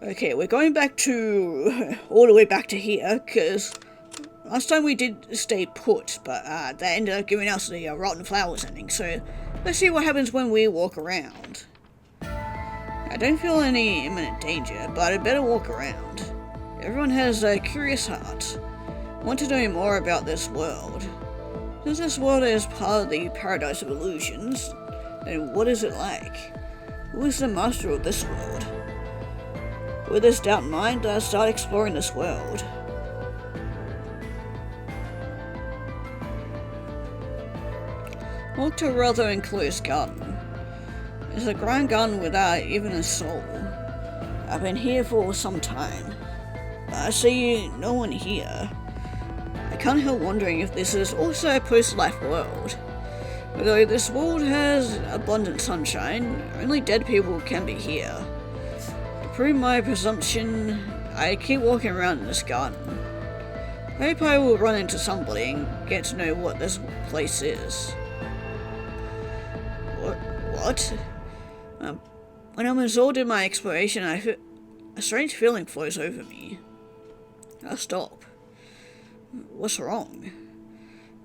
Okay, we're going back to... all the way back to here, because last time we did stay put, but that ended up giving us the rotten flowers ending, so let's see what happens when we walk around. I don't feel any imminent danger, but I better walk around. Everyone has a curious heart. I want to know more about this world. Since this world is part of the Paradise of Illusions, then what is it like? Who is the master of this world? With this doubt in mind, I start exploring this world. Walk to a rather enclosed garden. It's a grand garden without even a soul. I've been here for some time, but I see no one here. I can't help wondering if this is also a post-life world. Although this world has abundant sunshine, only dead people can be here. To prove my presumption, I keep walking around in this garden. I hope I will run into somebody and get to know what this place is. What? When I'm absorbed in my exploration, a strange feeling flows over me. I stop. What's wrong?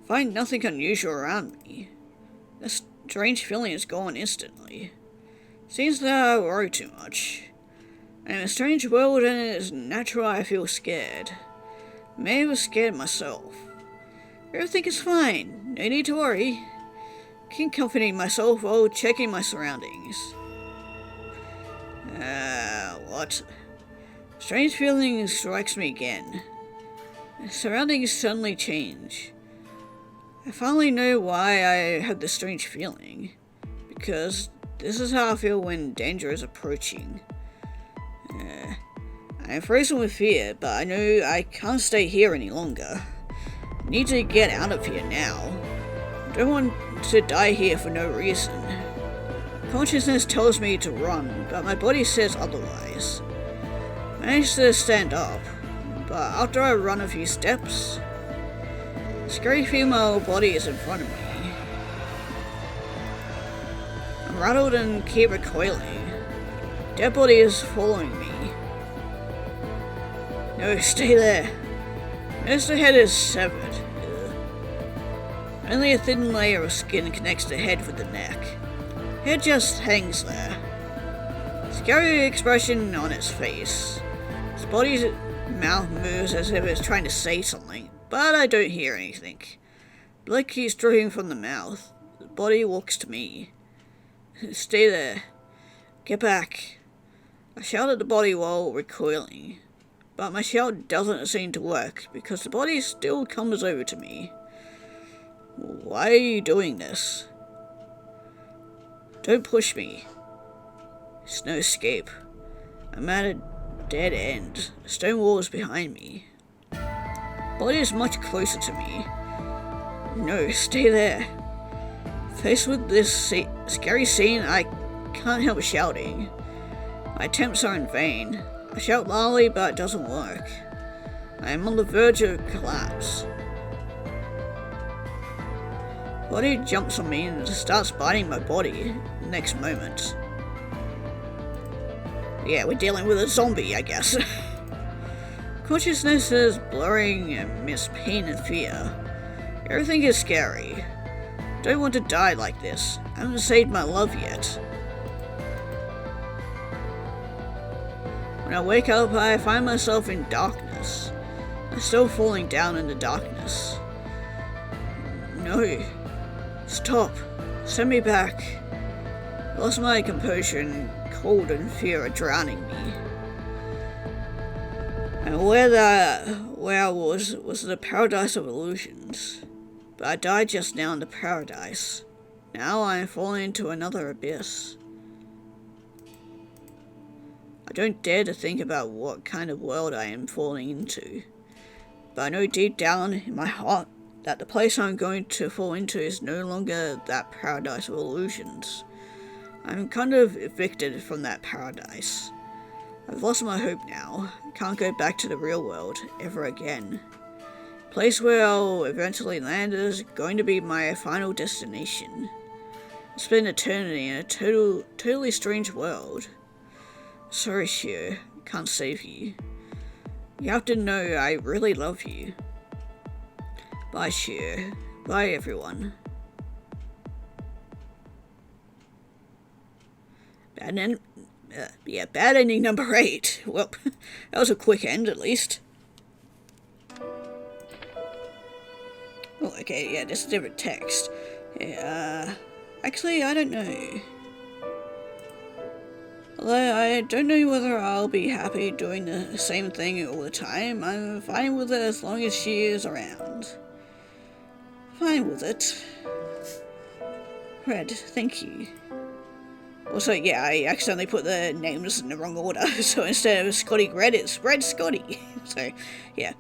I find nothing unusual around me. The strange feeling is gone instantly. Seems that I worry too much. I'm in a strange world and it is natural I feel scared. Maybe I was scared myself. Everything is fine, no need to worry. Keep comforting myself while checking my surroundings. What? Strange feeling strikes me again. Surroundings suddenly change. I finally know why I have this strange feeling. Because this is how I feel when danger is approaching. I am frozen with fear, but I know I can't stay here any longer. I need to get out of here now. I don't want to die here for no reason. Consciousness tells me to run, but my body says otherwise. I manage to stand up, but after I run a few steps, a scary female body is in front of me. I'm rattled and keep recoiling. Dead body is following me. No, stay there. Most of the head is severed. Only a thin layer of skin connects the head with the neck. Head just hangs there. Scary expression on its face. Its body's mouth moves as if it's trying to say something, but I don't hear anything. Blood keeps dripping from the mouth. The body walks to me. Stay there. Get back. I shout at the body while recoiling, but my shout doesn't seem to work because the body still comes over to me. Why are you doing this? Don't push me. There's no escape. I'm at a dead end. The stone wall is behind me. The body is much closer to me. No, stay there. Faced with this scary scene, I can't help shouting. My attempts are in vain. I shout loudly, but it doesn't work. I am on the verge of collapse. Body jumps on me and starts biting my body the next moment. Yeah, we're dealing with a zombie, I guess. Consciousness is blurring amidst pain and fear. Everything is scary. I don't want to die like this. I haven't saved my love yet. When I wake up, I find myself in darkness. I'm still falling down in the darkness. No. Stop. Send me back. I lost my composure and cold and fear are drowning me. And where I was the Paradise of Illusions. But I died just now in the paradise. Now I am falling into another abyss. I don't dare to think about what kind of world I am falling into. But I know deep down in my heart that the place I'm going to fall into is no longer that Paradise of Illusions. I'm kind of evicted from that paradise. I've lost my hope now. I can't go back to the real world ever again. The place where I'll eventually land is going to be my final destination. I spend eternity in a totally strange world. Sorry, Shio. can't save you. You have to know I really love you. Bye, Sheer. Bye, everyone. Bad ending number 8. Well, that was a quick end, at least. Oh, okay, yeah, this is different text. Yeah, actually, I don't know. Although I don't know whether I'll be happy doing the same thing all the time, I'm fine with it as long as she is around. Fine with it. Red, thank you. Also, yeah, I accidentally put the names in the wrong order, so instead of Scotty Red, it's Red Scotty. So, yeah.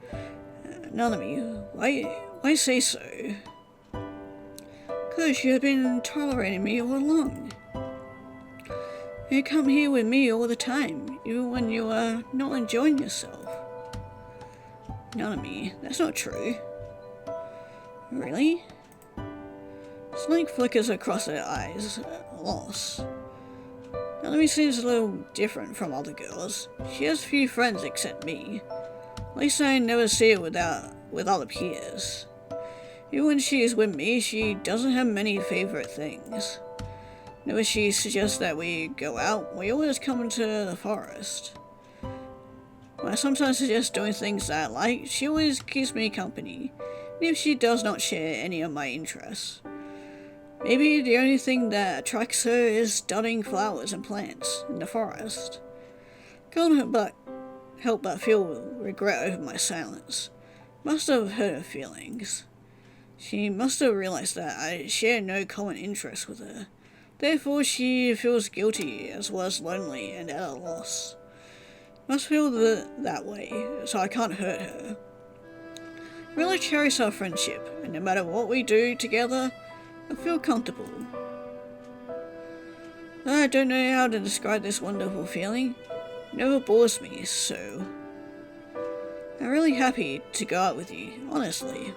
None of you, why say so? 'Cause you've been tolerating me all along. You come here with me all the time, even when you are not enjoying yourself. None of me, that's not true. Really? Something flickers across her eyes, lost. Nanomi seems a little different from other girls. She has few friends except me. At least I never see her with other peers. Even when she is with me, she doesn't have many favourite things. Whenever she suggests that we go out, we always come into the forest. When I sometimes suggest doing things that I like, she always keeps me company, even if she does not share any of my interests. Maybe the only thing that attracts her is studying flowers and plants in the forest. Can't help but feel regret over my silence. Must have hurt her feelings. She must have realized that I share no common interest with her. Therefore she feels guilty as well as lonely and at a loss. Must feel that way, so I can't hurt her. I really cherish our friendship, and no matter what we do together, I feel comfortable. I don't know how to describe this wonderful feeling. It never bores me, so I'm really happy to go out with you, honestly.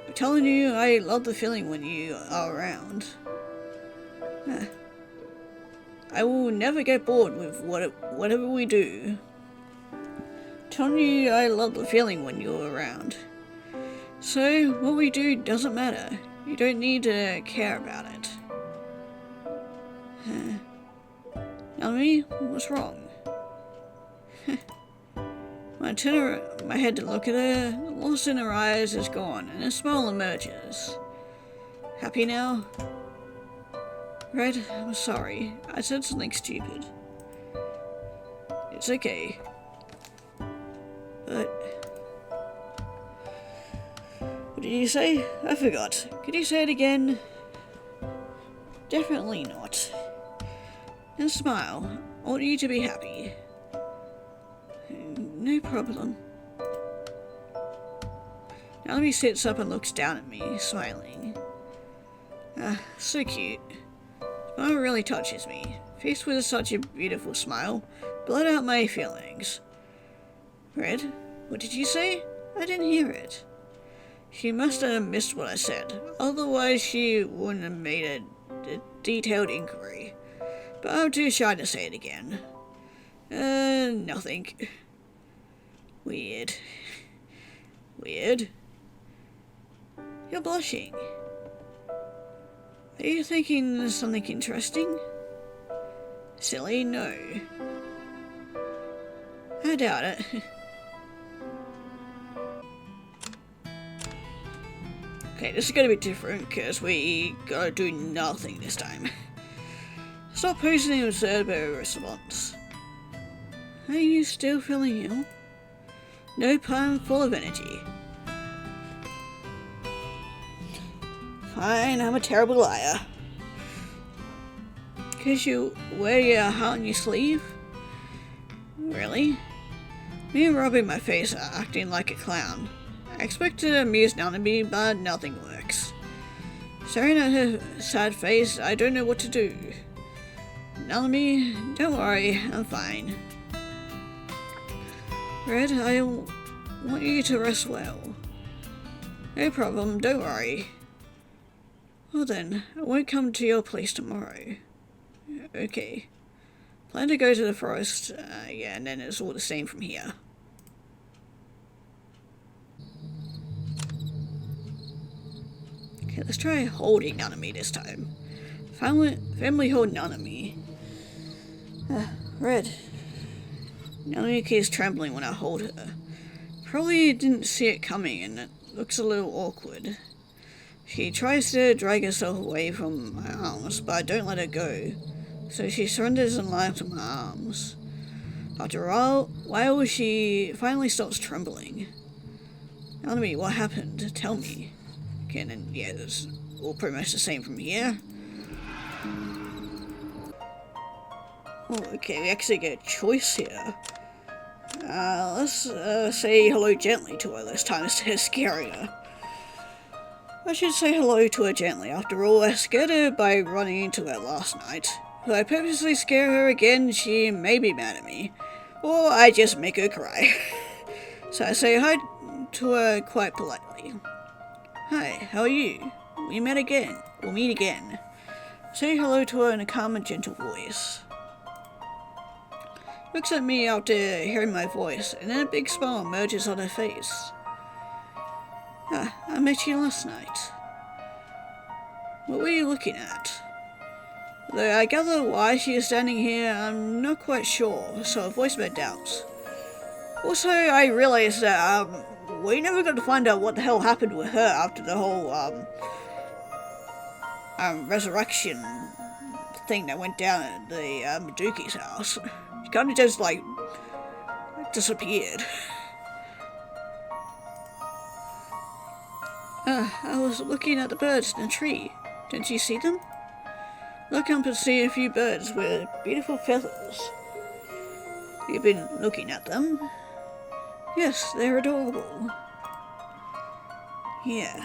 I'm telling you, I love the feeling when you are around. I will never get bored with whatever we do. I'm telling you, I love the feeling when you're around. So, what we do doesn't matter. You don't need to care about it. Naomi, what's wrong? My head to look at her, the loss in her eyes is gone, and a smile emerges. Happy now? Red, I'm sorry. I said something stupid. It's okay. But what did you say? I forgot. Could you say it again? Definitely not. And smile. I want you to be happy. No problem. Naomi sits up and looks down at me, smiling. So cute. Smile really touches me. Faced with such a beautiful smile, blurt out my feelings. Red, what did you say? I didn't hear it. She must have missed what I said, otherwise she wouldn't have made a detailed inquiry. But I'm too shy to say it again. Nothing. Weird. Weird? You're blushing. Are you thinking something interesting? Silly, no. I doubt it. Okay, this is gonna be different because we gotta do nothing this time. Stop posing and observe a response. Are you still feeling ill? Nope, I'm full of energy. Fine, I'm a terrible liar. 'Cause you wear your heart on your sleeve? Really? Me and rubbing my face are acting like a clown. I expect to amuse Nanami, but nothing works. Staring at her sad face, I don't know what to do. Nanami, don't worry, I'm fine. Red, I want you to rest well. No problem, don't worry. Well then, I won't come to your place tomorrow. Okay. Plan to go to the forest, yeah, and then it's all the same from here. Okay, let's try holding Nanami this time. Family hold Nanami. Red. Nanami keeps trembling when I hold her. Probably didn't see it coming and it looks a little awkward. She tries to drag herself away from my arms, but I don't let her go. So she surrenders and lies to my arms. After a while, she finally stops trembling. Nanami, what happened? Tell me. Okay, then, yeah, it's all pretty much the same from here. Oh, okay, we actually get a choice here. Let's say hello gently to her this time instead of scaring her. I should say hello to her gently. After all, I scared her by running into her last night. If I purposely scare her again, she may be mad at me. Or I just make her cry. So I say hi to her quite politely. Hi, how are you? We met again. We'll meet again. Say hello to her in a calm and gentle voice. Looks at me after hearing my voice, and then a big smile emerges on her face. I met you last night. What were you looking at? Though I gather why she is standing here, I'm not quite sure, so I voiced my doubts. Also, I realized that, we never got to find out what the hell happened with her after the whole, resurrection thing that went down at the, Maduki's house. She kinda just, like, disappeared. I was looking at the birds in the tree. Didn't you see them? Look up and see a few birds with beautiful feathers. You've been looking at them? Yes, they're adorable. Yeah.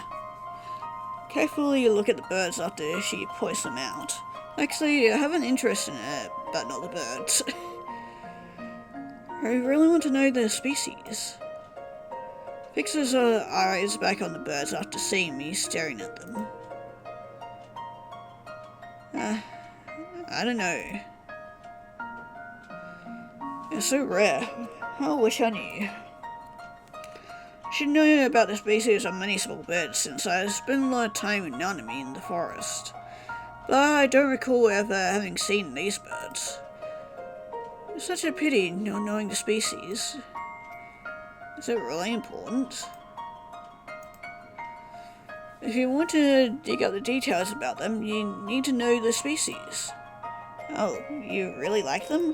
Carefully look at the birds after she points them out. Actually, I have an interest in it, but not the birds. I really want to know their species. Fixes her eyes back on the birds after seeing me staring at them. I don't know. It's so rare. I wish I knew. I should know about the species of many small birds since I spent a lot of time with Nanami in the forest. But I don't recall ever having seen these birds. It's such a pity not knowing the species. Is it really important? If you want to dig up the details about them, you need to know the species. Oh, you really like them?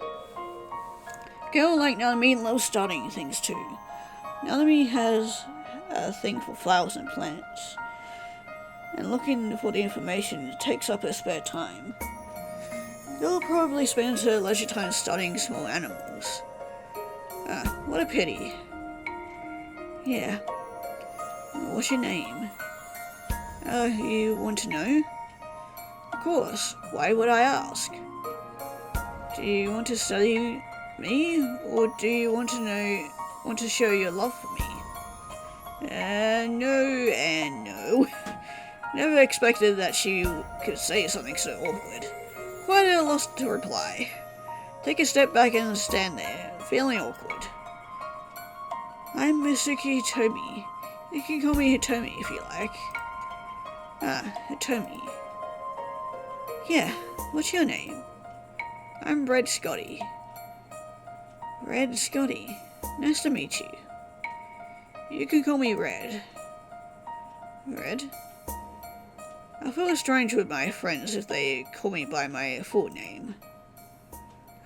Girl like Nanami loves studying things too. Nanami has a thing for flowers and plants, and looking for the information takes up her spare time. Girl probably spends her leisure time studying small animals. What a pity. Yeah. What's your name? You want to know? Of course. Why would I ask? Do you want to study me, or do you want to show your love for me? No and no. Never expected that she could say something so awkward. Quite at a loss to reply. Take a step back and stand there, feeling awkward. I'm Misuki Hitomi. You can call me Hitomi if you like. Hitomi. Yeah, what's your name? I'm Red Scotty. Red Scotty. Nice to meet you. You can call me Red. Red? I feel strange with my friends if they call me by my full name.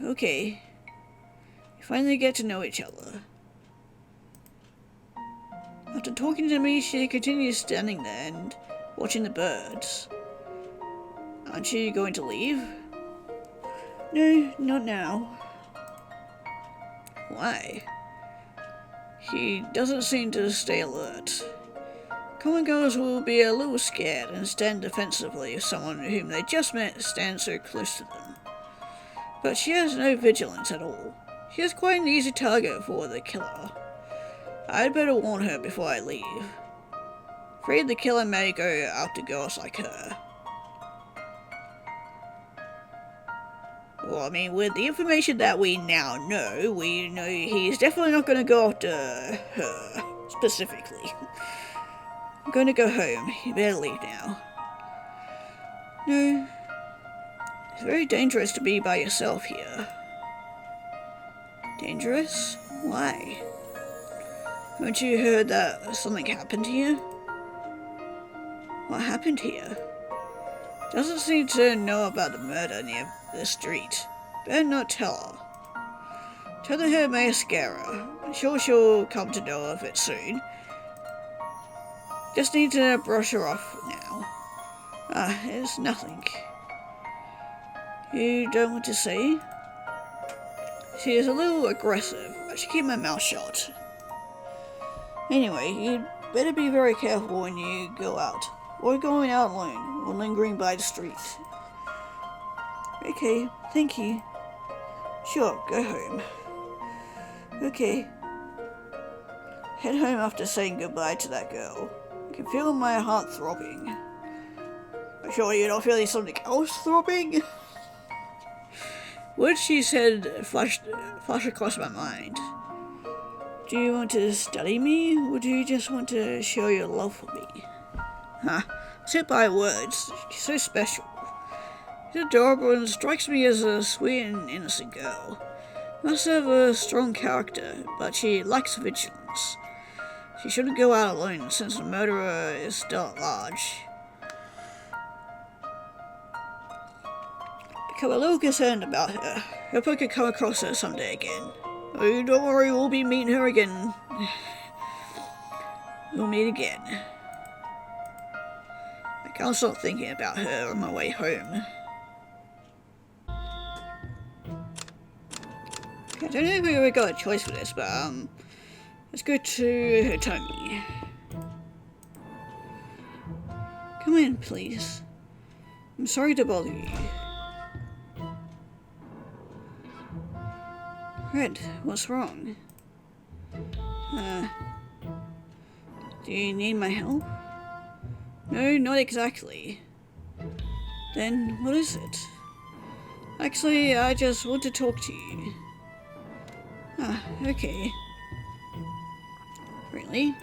Okay. We finally get to know each other. After talking to me, she continues standing there and watching the birds. Aren't you going to leave? No, not now. Why? She doesn't seem to stay alert. Common girls will be a little scared and stand defensively if someone whom they just met stands so close to them. But she has no vigilance at all. She is quite an easy target for the killer. I'd better warn her before I leave. Afraid the killer may go after girls like her. Well, I mean, with the information that we now know, we know he's definitely not going to go after her, specifically. I'm going to go home. You better leave now. No. It's very dangerous to be by yourself here. Dangerous? Why? Haven't you heard that something happened here? What happened here? Doesn't seem to know about the murder near the street. Better not tell her. Telling her may scare her. I'm sure she'll come to know of it soon. Just need to brush her off now. It's nothing. You don't want to say? She is a little aggressive. I should keep my mouth shut. Anyway, you'd better be very careful when you go out. Or going out alone, or lingering by the street. Okay, thank you. Sure, go home. Okay. Head home after saying goodbye to that girl. I can feel my heart throbbing. I'm sure you're not feeling something else throbbing? Words she said flashed across my mind. Do you want to study me, or do you just want to show your love for me? Huh. Sit by words. She's so special. She's adorable and strikes me as a sweet and innocent girl. Must have a strong character, but she lacks vigilance. She shouldn't go out alone since the murderer is still at large. Become a little concerned about her. Hope I could come across her someday again. Oh, don't worry, we'll be meeting her again. We'll meet again. I can't stop thinking about her on my way home. Okay, I don't know if we ever got a choice for this, but let's go to Hitomi. Come in, please. I'm sorry to bother you. Red, what's wrong? Do you need my help? No, not exactly. Then, what is it? Actually, I just want to talk to you. Okay. Really?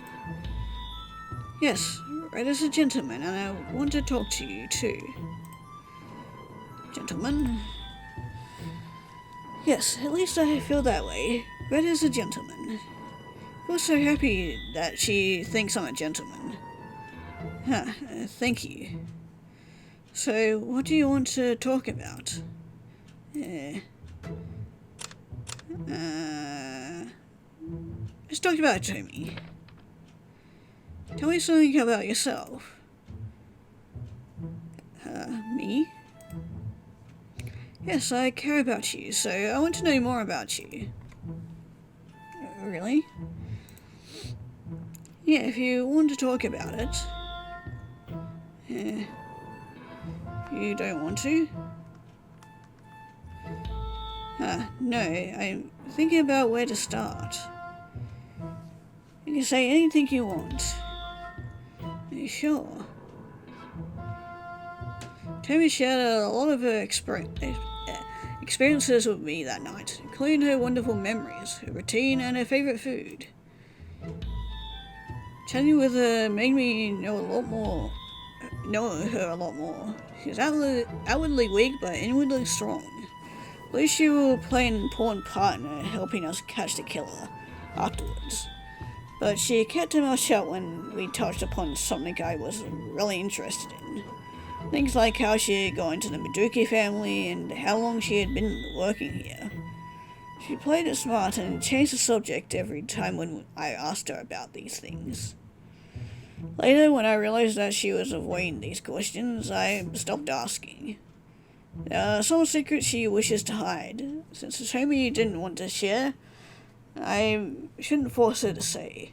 Yes, Red is a gentleman, and I want to talk to you too. Gentleman? Yes, at least I feel that way. Red is a gentleman. I feel so happy that she thinks I'm a gentleman. Thank you. So, what do you want to talk about? Let's talk about Tommy. Tell me something about yourself. Me? Yes, I care about you, so I want to know more about you. Really? Yeah, if you want to talk about it. You don't want to? No, I'm thinking about where to start. You can say anything you want. Are you sure? Tommy shared a lot of her experiences with me that night, including her wonderful memories, her routine, and her favourite food. Chatting with her made me know her a lot more. She's outwardly weak, but inwardly strong. At least she will play an important part in helping us catch the killer afterwards. But she kept her mouth shut when we touched upon something I was really interested in. Things like how she had gone to the Maduki family and how long she had been working here. She played it smart and changed the subject every time when I asked her about these things. Later, when I realized that she was avoiding these questions, I stopped asking. There are some secrets she wishes to hide. Since Hitomi didn't want to share, I shouldn't force her to say.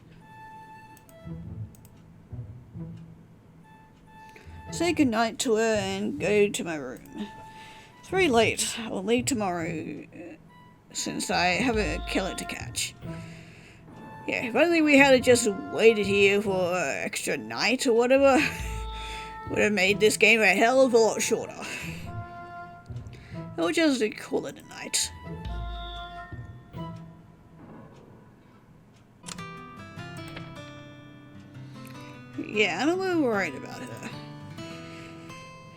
Say goodnight to her and go to my room. It's very late. I will leave tomorrow since I have a killer to catch. Yeah, if only we had just waited here for an extra night or whatever, would have made this game a hell of a lot shorter. We'll just call it a night. Yeah, I'm a little worried about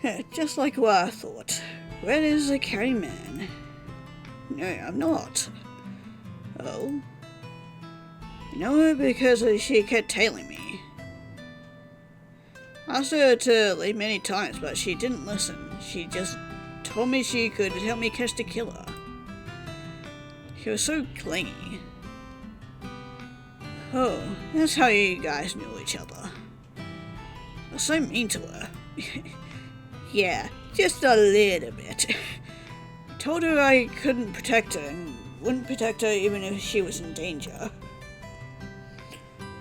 her. Just like what I thought. Red is a caring man. No, I'm not. Oh? No, because she kept tailing me. I asked her to leave many times, but she didn't listen. She just told me she could help me catch the killer. She was so clingy. Oh, that's how you guys knew each other. I was so mean to her. Yeah, just a little bit. Told her I couldn't protect her and wouldn't protect her even if she was in danger.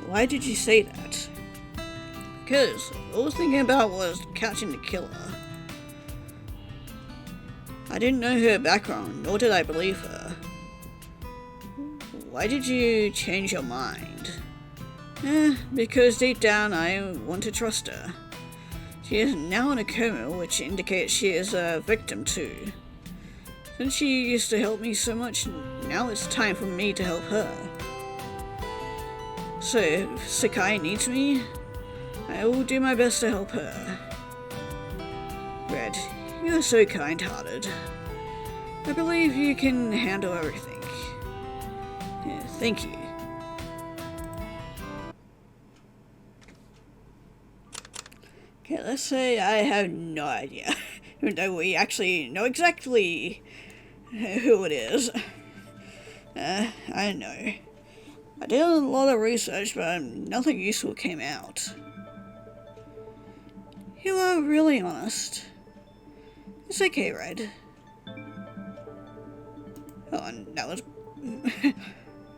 Why did you say that? Because all I was thinking about was catching the killer. I didn't know her background, nor did I believe her. Why did you change your mind? Because deep down I want to trust her. She is now in a coma, which indicates she is a victim too. Since she used to help me so much, now it's time for me to help her. So, if Sakai needs me, I will do my best to help her. Red, you are so kind-hearted. I believe you can handle everything. Thank you. Okay, let's say I have no idea. Even though we actually know exactly who it is. I don't know. I did a lot of research, but nothing useful came out. You are really honest. It's okay, Red. Oh, and that was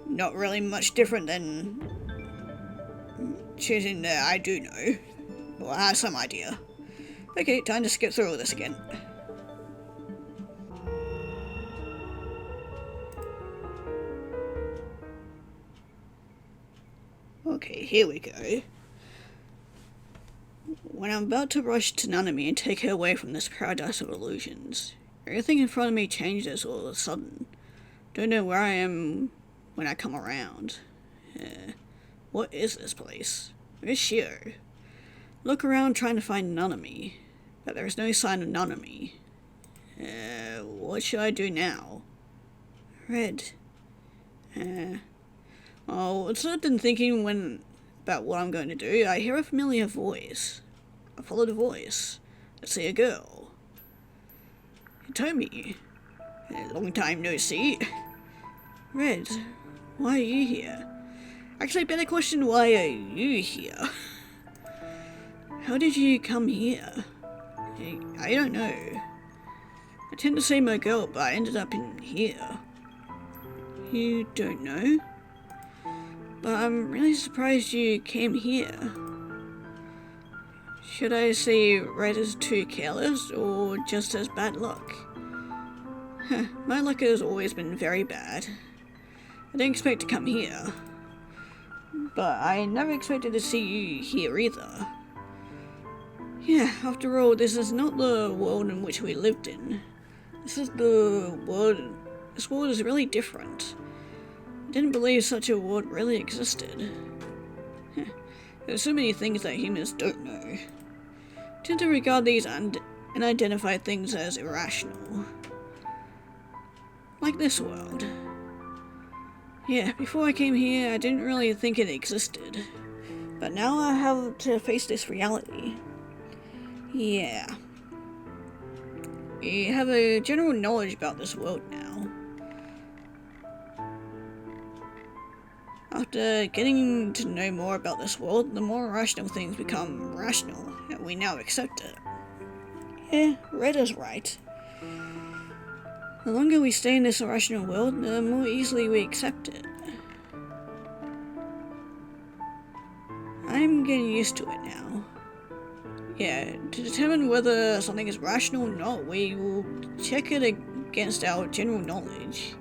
not really much different than choosing that I do know. Well, I have some idea. Okay, time to skip through all this again. Okay, here we go. When I'm about to rush to Nanami and take her away from this paradise of illusions, everything in front of me changes all of a sudden. Don't know where I am when I come around. What is this place? Where's Shio? Look around trying to find Nanami, but there is no sign of Nanami. What should I do now? Red. Well, it's not been thinking about what I'm going to do. I hear a familiar voice. I follow the voice. I see a girl. Tomi. Long time no see. Red, why are you here? Actually, better question, why are you here? How did you come here? I don't know. I tend to say my girl, but I ended up in here. You don't know? But I'm really surprised you came here. Should I say Red is too careless, or just as bad luck? My luck has always been very bad. I didn't expect to come here. But I never expected to see you here either. Yeah, after all, this is not the world in which we lived in. This world is really different. I didn't believe such a world really existed. There's so many things that humans don't know. I tend to regard these unidentified things as irrational. Like this world. Yeah, before I came here, I didn't really think it existed. But now I have to face this reality. Yeah. You have a general knowledge about this world now. After getting to know more about this world, the more rational things become rational, and we now accept it. Yeah, Red is right. The longer we stay in this irrational world, the more easily we accept it. I'm getting used to it now. Yeah, to determine whether something is rational or not, we will check it against our general knowledge.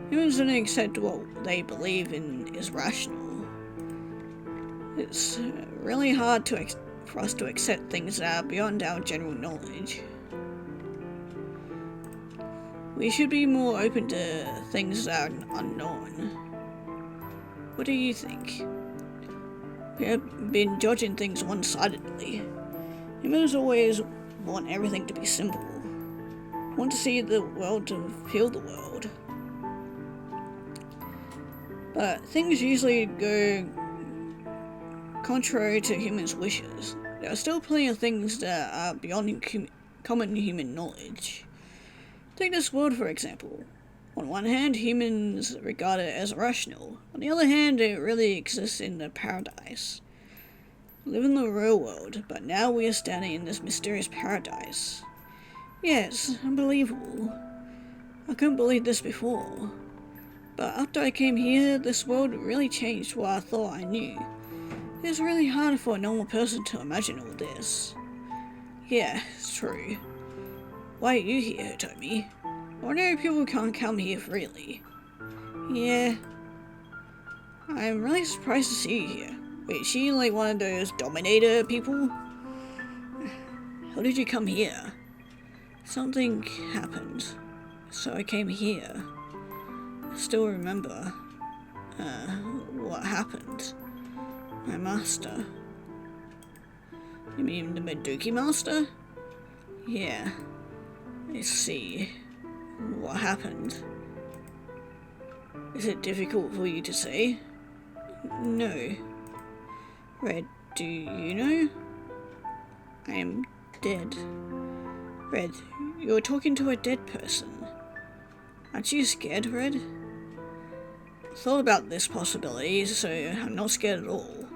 Humans don't accept what they believe in is rational. It's really hard for us to accept things that are beyond our general knowledge. We should be more open to things that are unknown. What do you think? We have been judging things one-sidedly. Humans always want everything to be simple. Want to see the world to feel the world. But things usually go contrary to humans' wishes. There are still plenty of things that are beyond common human knowledge. Take this world for example. On one hand, humans regard it as rational. On the other hand, it really exists in a paradise. We live in the real world, but now we are standing in this mysterious paradise. Yes, unbelievable. I couldn't believe this before. But after I came here, this world really changed what I thought I knew. It's really hard for a normal person to imagine all this. Yeah, it's true. Why are you here, Tommy? Ordinary people can't come here freely. Yeah. I'm really surprised to see you here. Wait, is she like one of those Dominator people? How did you come here? Something happened, so I came here. I still remember. What happened? My master. You mean the Meduki master? Yeah. I see. What happened? Is it difficult for you to say? No. Red, do you know? I am dead. Red, you're talking to a dead person. Aren't you scared, Red? I thought about this possibility, so I'm not scared at all.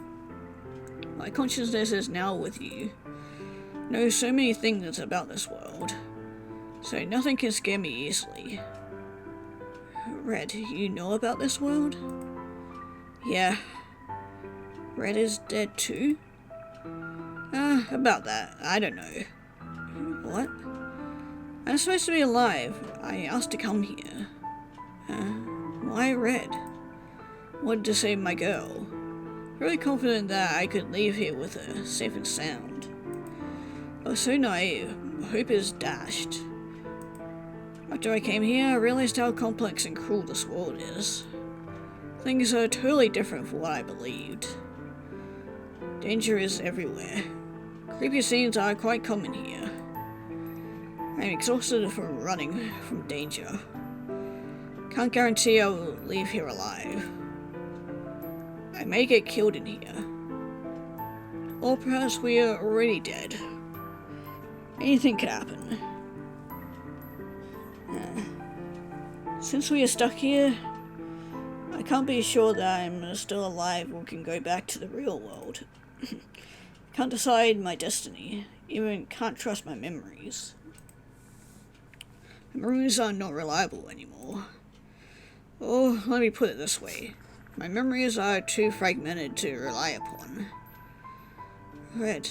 My consciousness is now with you. Know so many things about this world, so nothing can scare me easily. Red, you know about this world? Yeah. Red is dead too? About that, I don't know. What? I'm supposed to be alive. I asked to come here. Why Red? Wanted to save my girl. Really confident that I could leave here with her, safe and sound. I was so naive. Hope is dashed. After I came here, I realized how complex and cruel this world is. Things are totally different from what I believed. Danger is everywhere. Creepy scenes are quite common here. I'm exhausted from running from danger. Can't guarantee I will leave here alive. I may get killed in here. Or perhaps we are already dead. Anything could happen. Since we are stuck here, I can't be sure that I'm still alive or can go back to the real world. Can't decide my destiny. Even can't trust my memories. Memories are not reliable anymore. Or let me put it this way. My memories are too fragmented to rely upon. Red,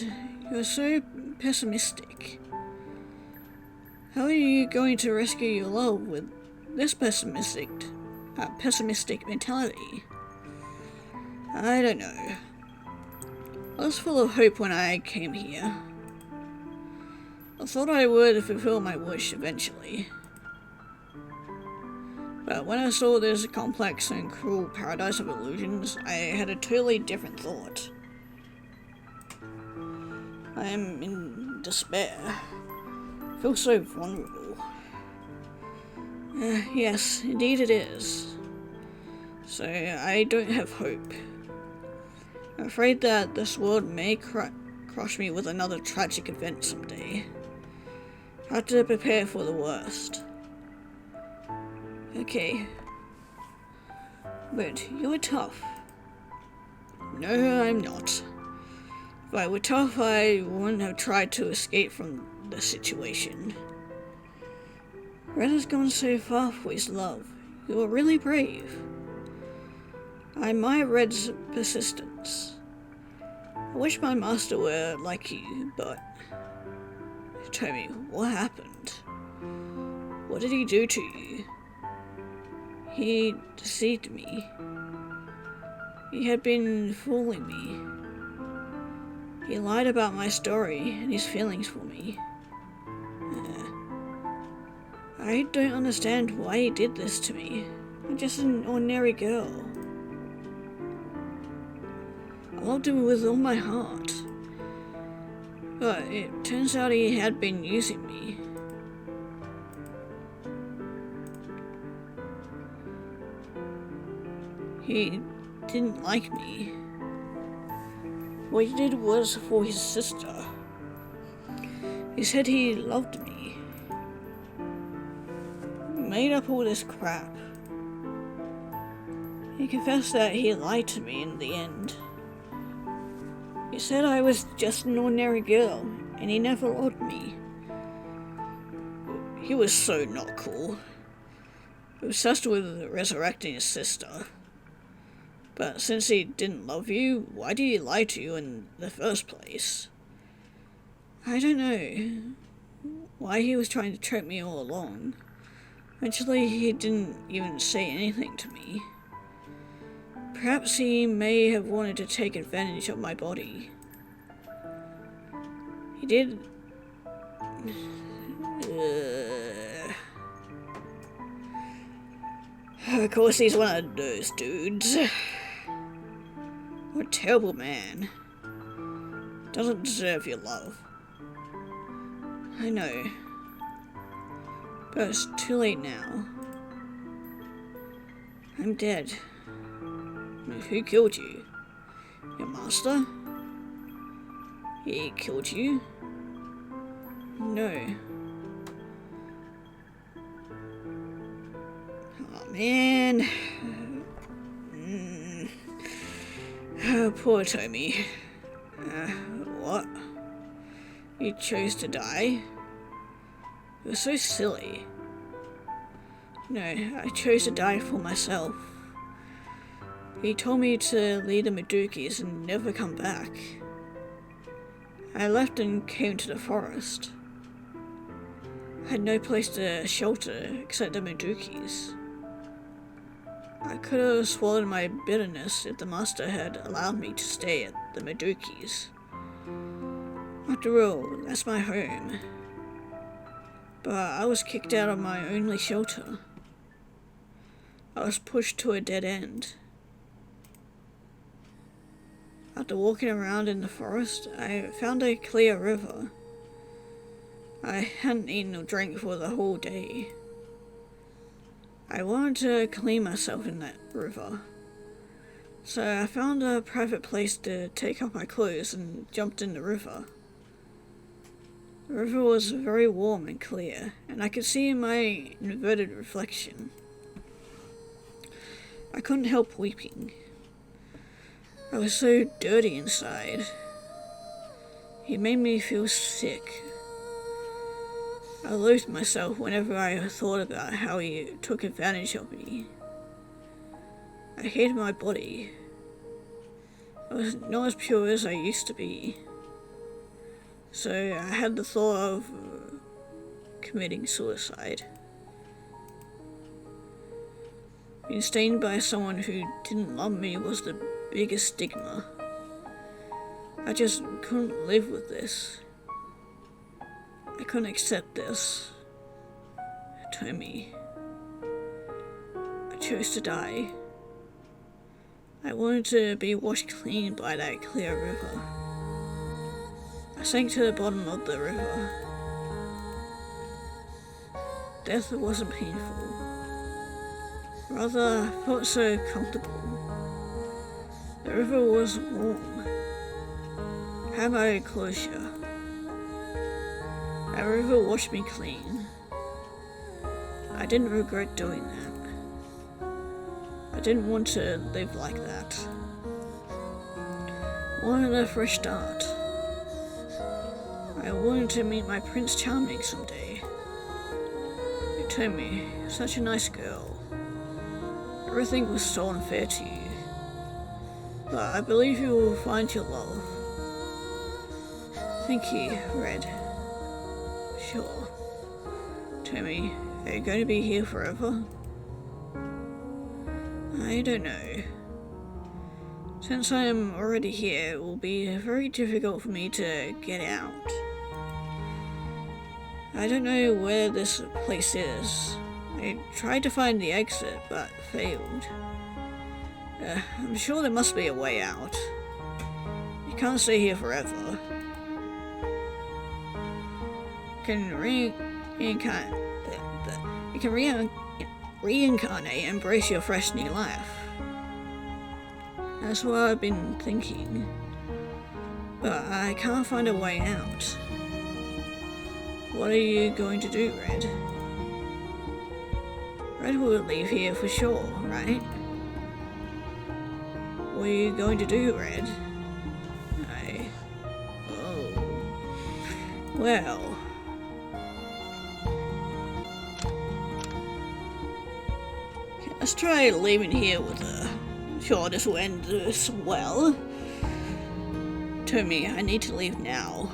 you're so pessimistic. How are you going to rescue your love with this pessimistic mentality? I don't know. I was full of hope when I came here. I thought I would fulfill my wish eventually. But when I saw this complex and cruel paradise of illusions, I had a totally different thought. I am in despair. I feel so vulnerable. Yes, indeed it is. So I don't have hope. I'm afraid that this world may crush me with another tragic event someday. I have to prepare for the worst. Okay. But you're tough. No, I'm not. If I were tough, I wouldn't have tried to escape from the situation. Red has gone so far for his love. You are really brave. I admire Red's persistence. I wish my master were like you, but... Tell me, what happened? What did he do to you? He deceived me. He had been fooling me. He lied about my story and his feelings for me. I don't understand why he did this to me. I'm just an ordinary girl. I loved him with all my heart. But it turns out he had been using me. He didn't like me. What he did was for his sister. He said he loved me. Made up all this crap. He confessed that he lied to me in the end. He said I was just an ordinary girl, and he never loved me. He was so not cool. Obsessed with resurrecting his sister. But since he didn't love you, why did he lie to you in the first place? I don't know why he was trying to trick me all along. Eventually, he didn't even say anything to me. Perhaps he may have wanted to take advantage of my body. He did... Of course, he's one of those dudes. What a terrible man. Doesn't deserve your love. I know. But it's too late now. I'm dead. Who killed you? Your master? He killed you? No. Oh man. Oh, poor Tommy. What? You chose to die? It was so silly. No, I chose to die for myself. He told me to lead the Medukis and never come back. I left and came to the forest. I had no place to shelter except the Medukis. I could have swallowed my bitterness if the master had allowed me to stay at the Medukis. After all, that's my home. But I was kicked out of my only shelter. I was pushed to a dead end. After walking around in the forest, I found a clear river. I hadn't eaten or drank for the whole day. I wanted to clean myself in that river. So I found a private place to take off my clothes and jumped in the river. The river was very warm and clear, and I could see my inverted reflection. I couldn't help weeping. I was so dirty inside. He made me feel sick. I loathed myself whenever I thought about how he took advantage of me. I hated my body. I was not as pure as I used to be. So I had the thought of committing suicide. Being stained by someone who didn't love me was the biggest stigma. I just couldn't live with this. I couldn't accept this. Tommy. I chose to die. I wanted to be washed clean by that clear river. I sank to the bottom of the river. Death wasn't painful. Rather, I felt so comfortable. The river was warm. I had my closure. That river washed me clean. I didn't regret doing that. I didn't want to live like that. I wanted a fresh start. I wanted to meet my Prince Charming someday. You told me, you're such a nice girl. Everything was so unfair to you. But I believe you will find your love. Thank you, Red. Sure. Tommy, are you going to be here forever? I don't know. Since I am already here, it will be very difficult for me to get out. I don't know where this place is. I tried to find the exit, but failed. I'm sure there must be a way out. You can't stay here forever. You can reincarnate and embrace your fresh new life. That's what I've been thinking. But I can't find a way out. What are you going to do, Red? Red will leave here for sure, right? What are you going to do, Red? Oh. Well. Let's try leaving here with her. Sure, this will end this well. Tommy, I need to leave now.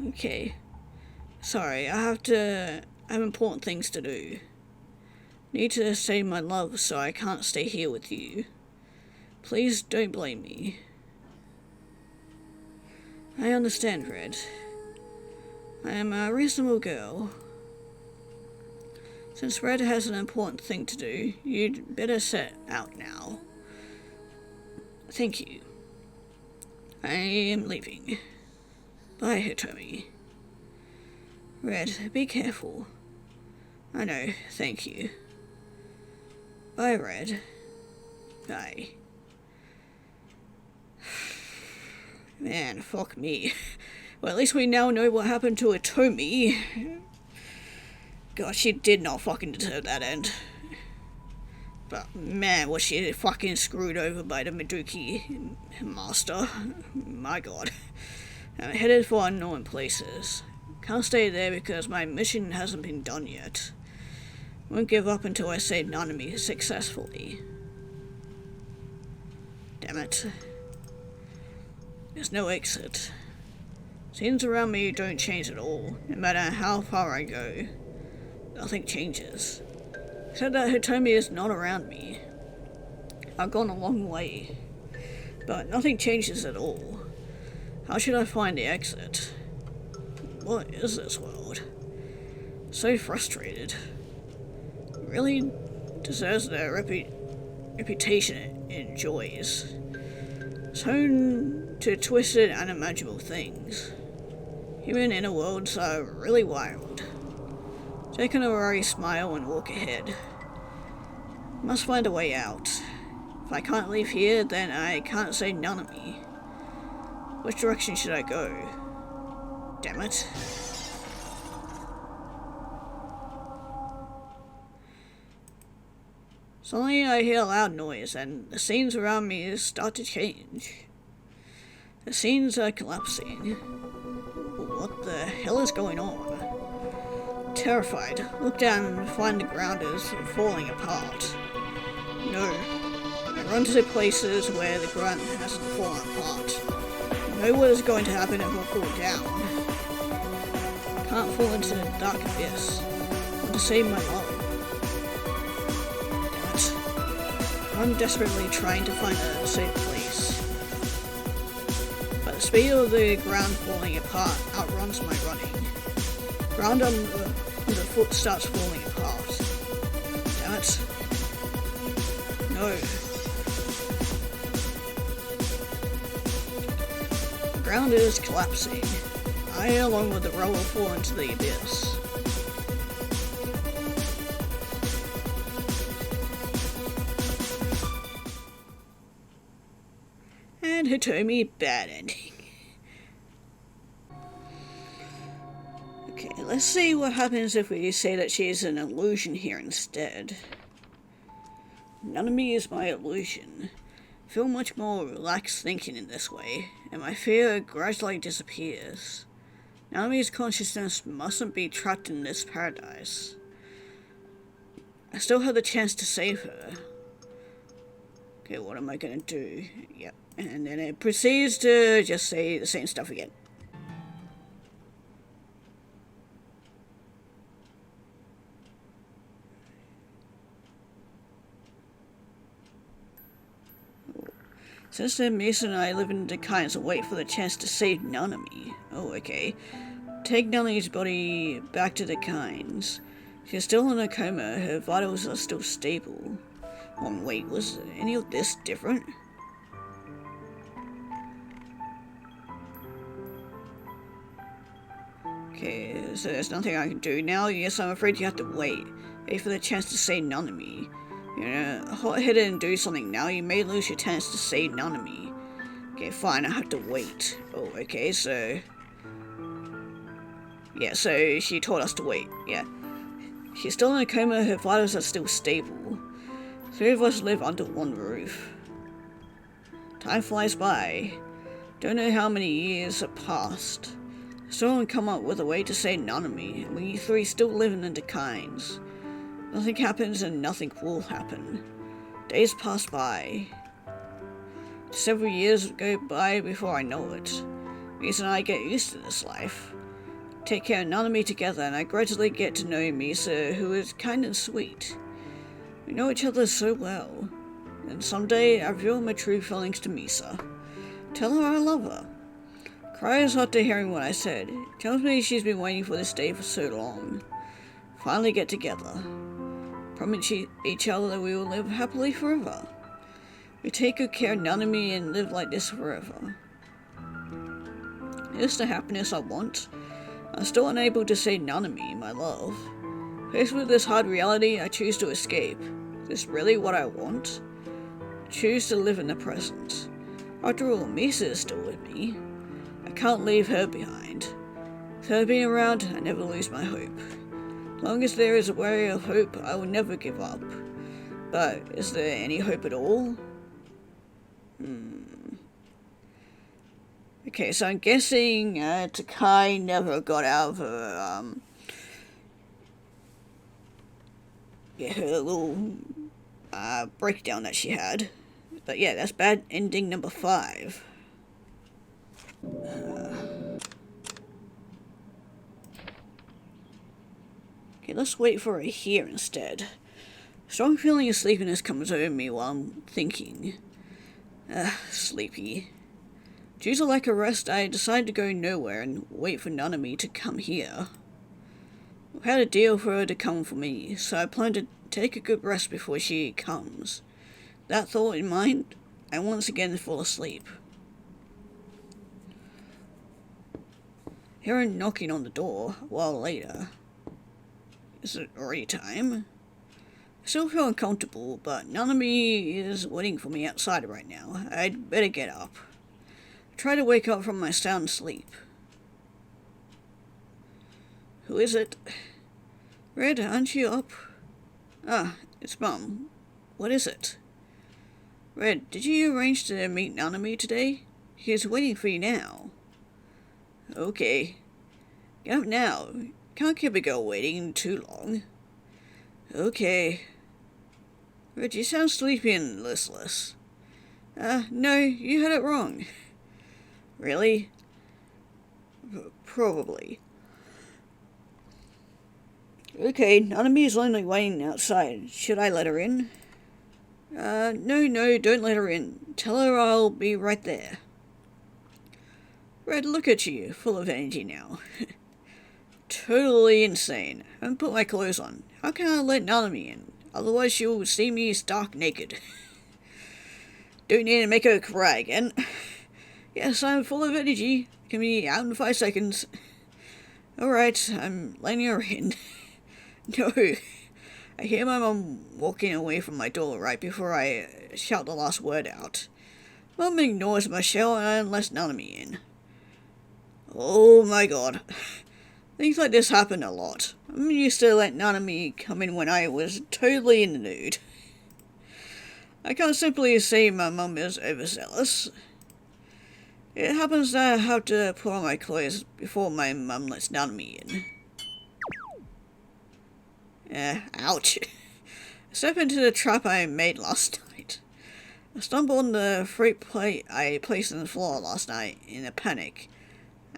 Okay. Sorry, I have important things to do. Need to save my love, so I can't stay here with you. Please don't blame me. I understand, Red. I am a reasonable girl. Since Red has an important thing to do, you'd better set out now. Thank you. I am leaving. Bye, Hitomi. Red, be careful. I know, thank you. Bye, Red. Bye. Man, fuck me. Well, at least we now know what happened to Hitomi. God, she did not fucking deserve that end. But man, was she fucking screwed over by the Meduki master. My god. I'm headed for unknown places. Can't stay there because my mission hasn't been done yet. Won't give up until I save Nanami successfully. Damn it. There's no exit. Scenes around me don't change at all, no matter how far I go. Nothing changes. Except that Hitomi is not around me. I've gone a long way. But nothing changes at all. How should I find the exit? What is this world? So frustrated. Really deserves the reputation it enjoys. It's home to twisted, unimaginable things. Human inner worlds are really wild. Take an wry smile and walk ahead. Must find a way out. If I can't leave here, then I can't save Nanami. Which direction should I go? Damn it. Suddenly I hear a loud noise and the scenes around me start to change. The scenes are collapsing. What the hell is going on? Terrified, look down and find the ground is falling apart. No. I run to the places where the ground hasn't fallen apart. I know what is going to happen if I fall down. Can't fall into the dark abyss. I want to save my love. Damn it. I'm desperately trying to find a safe place. But the speed of the ground falling apart outruns my running. Ground under the foot starts falling apart. Damn it. No. The ground is collapsing. I, along with the rubble, fall into the abyss. And Hitomi, bad ending. Okay, let's see what happens if we say that she is an illusion here instead. Nanami is my illusion. I feel much more relaxed thinking in this way, and my fear gradually disappears. Nanami's consciousness mustn't be trapped in this paradise. I still have the chance to save her. Okay, what am I gonna do? Yep, and then it proceeds to just say the same stuff again. Since then, Mason and I live in Decines and wait for the chance to save Nanami. Oh, okay. Take Nellie's body back to the Kynes. She's still in a coma, her vitals are still stable. Oh wait, was any of this different? Okay, so there's nothing I can do now. Yes, I'm afraid you have to wait. Wait for the chance to say none of me. You know, hot-headed and do something now, you may lose your chance to say none of me. Okay, fine, I have to wait. Oh, okay, so... yeah, so she told us to wait, yeah. She's still in a coma, her vitals are still stable. 3 of us live under one roof. Time flies by. Don't know how many years have passed. Still haven't come up with a way to say none of me, and we 3 still live in the Kynes. Nothing happens and nothing will happen. Days pass by. Several years go by before I know it. Misa and I get used to this life. Take care of none of me together, and I gradually get to know Misa, who is kind and sweet. We know each other so well, and someday I reveal my true feelings to Misa. Tell her I love her. Cries after hearing what I said. Tells me she's been waiting for this day for so long. Finally get together. Promise each other that we will live happily forever. We take good care of Nanami and live like this forever. Is the happiness I want? I'm still unable to say Nanami, my love. Faced with this hard reality, I choose to escape. Is this really what I want? I choose to live in the present. After all, Misa is still with me. I can't leave her behind. With her being around, I never lose my hope. As long as there is a ray of hope, I will never give up. But is there any hope at all? Okay, so I'm guessing Takai never got out of her, her little breakdown that she had. But yeah, that's bad ending number 5. Okay, let's wait for her here instead. Strong feeling of sleepiness comes over me while I'm thinking. Sleepy. Due to lack of rest, I decide to go nowhere and wait for Nanami to come here. I've had a deal for her to come for me, so I plan to take a good rest before she comes. That thought in mind, I once again fall asleep. Hear her knocking on the door a while later. Is it already time? I still feel uncomfortable, but Nanami is waiting for me outside right now. I'd better get up. I try to wake up from my sound sleep. Who is it? Red, aren't you up? Ah, it's Mum. What is it? Red, did you arrange to meet Nanami today? She is waiting for you now. Okay. Get up now. Can't keep a girl waiting too long. Okay. Red, you sound sleepy and listless. No, you heard it wrong. Really? Probably. Okay, Nanami is only waiting outside. Should I let her in? No, don't let her in. Tell her I'll be right there. Red, look at you, full of energy now. Totally insane. I haven't put my clothes on. How can I let Nanami in? Otherwise she will see me stark naked. Don't need to make her cry again. Yes, I'm full of energy. Can be out in 5 seconds. Alright, I'm letting her in. No. I hear my mum walking away from my door right before I shout the last word out. Mum ignores my shout and lets Nanami in. Oh my god. Things like this happen a lot. I'm used to let Nanami come in when I was totally in the nude. I can't simply say my mum is overzealous. It happens that I have to put on my clothes before my mum lets Nanami in. Ouch. I step into the trap I made last night. I stumbled on the freight plate I placed on the floor last night in a panic,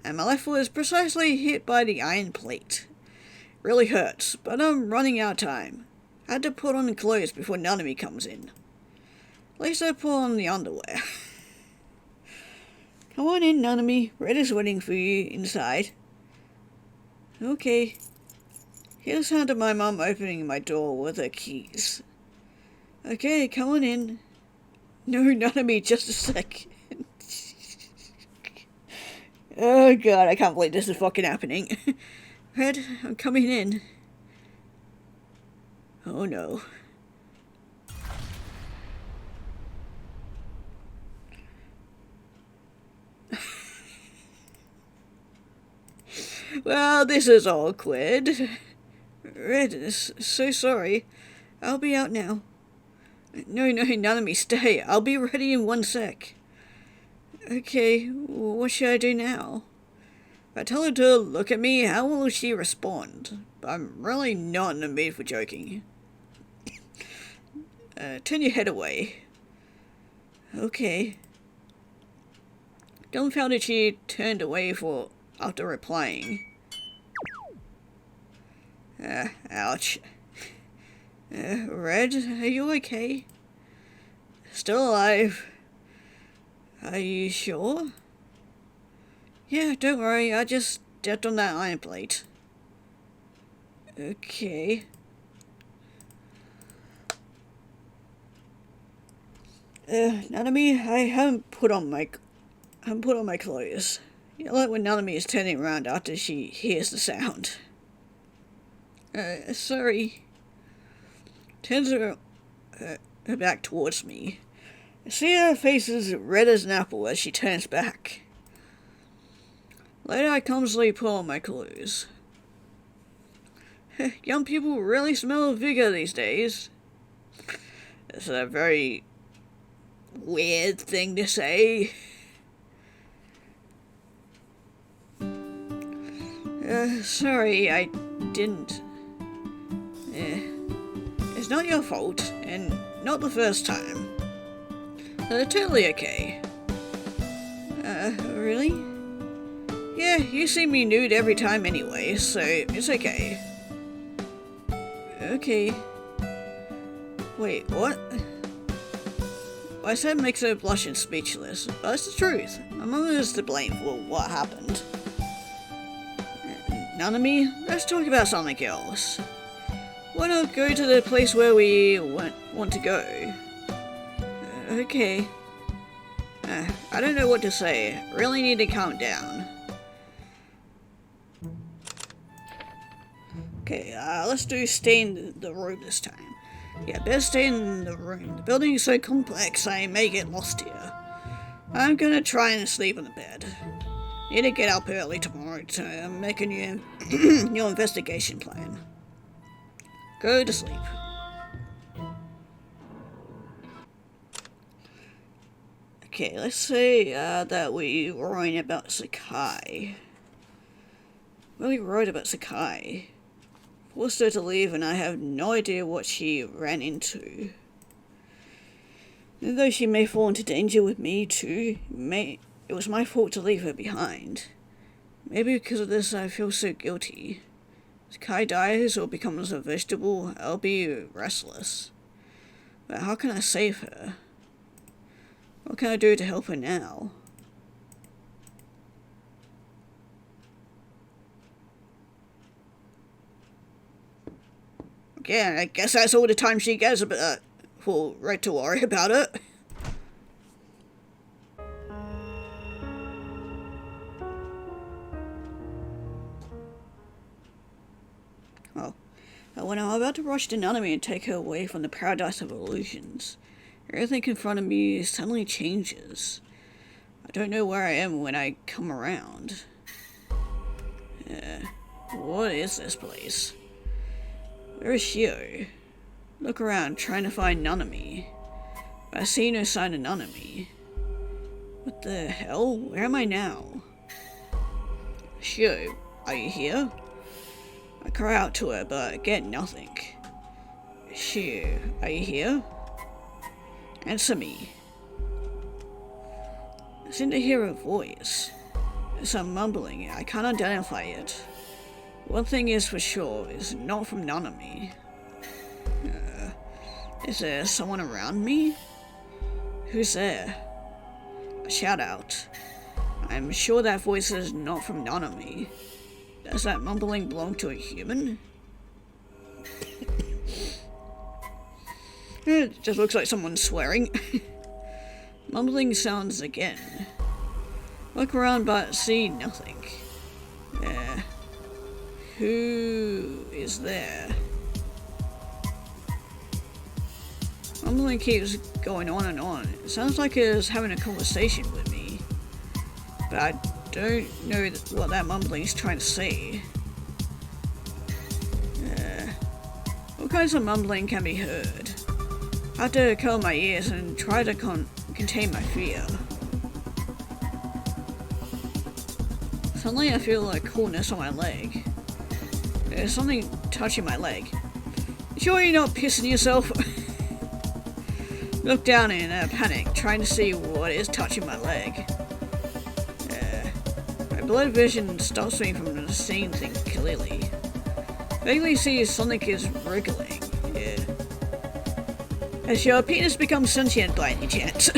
and my left foot was precisely hit by the iron plate. Really hurts, but I'm running out of time. I had to put on the clothes before Nanami comes in. At least I put on the underwear. Come on in, Nanami. Red is waiting for you inside. Okay. Here's the sound of my mum opening my door with her keys. Okay, come on in. No, none of me, just a sec. Oh god, I can't believe this is fucking happening. Red, I'm coming in. Oh no. Well, this is awkward. Red, so sorry. I'll be out now. No, none of me, stay. I'll be ready in 1 sec. Okay, what should I do now? If I tell her to look at me, how will she respond? I'm really not in the mood for joking. Turn your head away. Okay. Dumbfounded, she turned away after replying. Ouch. Red, are you okay? Still alive? Are you sure? Yeah, don't worry, I just stepped on that iron plate. Okay. Nanami, I haven't put on my clothes. You like when Nanami is turning around after she hears the sound. Sorry. Turns her back towards me. I see her face is red as an apple as she turns back. Later I clumsily put on my clothes. Young people really smell of vigor these days. It's a very weird thing to say. Sorry, I didn't. It's not your fault, and not the first time. Totally okay. Really? Yeah, you see me nude every time anyway, so it's okay. Okay. Wait, what? What I said makes her blush and speechless, but it's the truth. My mum is to blame for what happened. Nanami, let's talk about something else. Why not go to the place where we want to go? Okay. I don't know what to say. Really need to calm down. Okay, let's do stay in the room this time. Yeah, best stay in the room. The building is so complex I may get lost here. I'm gonna try and sleep in the bed. Need to get up early tomorrow to make a new investigation plan. Go to sleep. Okay, let's say that we wrote about Sakai. Well, we wrote about Sakai. Forced her to leave and I have no idea what she ran into. Even though she may fall into danger with me too, it was my fault to leave her behind. Maybe because of this I feel so guilty. If Sakai dies or becomes a vegetable, I'll be restless. But how can I save her? What can I do to help her now? Yeah, I guess that's all the time she gets for right to worry about it. Oh, when I'm about to rush to Nanami and take her away from the paradise of illusions, everything in front of me suddenly changes. I don't know where I am when I come around. What is this place? Where is Shio? Look around, trying to find Nanami. But I see no sign of Nanami. What the hell? Where am I now? Shio, are you here? I cry out to her, but I get nothing. Shio, are you here? Answer me. I seem to hear a voice. Some mumbling, I can't identify it. One thing is for sure, it's not from Nanami. Is there someone around me? Who's there? I shout out. I'm sure that voice is not from Nanami. Does that mumbling belong to a human? It just looks like someone swearing. Mumbling sounds again. Look around but see nothing. Who is there? Mumbling keeps going on and on. It sounds like it's having a conversation with me. But I don't know what that mumbling is trying to say. All kinds of mumbling can be heard. I have to cover my ears and try to contain my fear. Suddenly I feel a coolness on my leg. There's something touching my leg. Sure you're not pissing yourself? Look down in a panic, trying to see what is touching my leg. My blurred vision stops me from seeing things clearly. Vaguely see something is wriggling. Has your penis become sentient by any chance?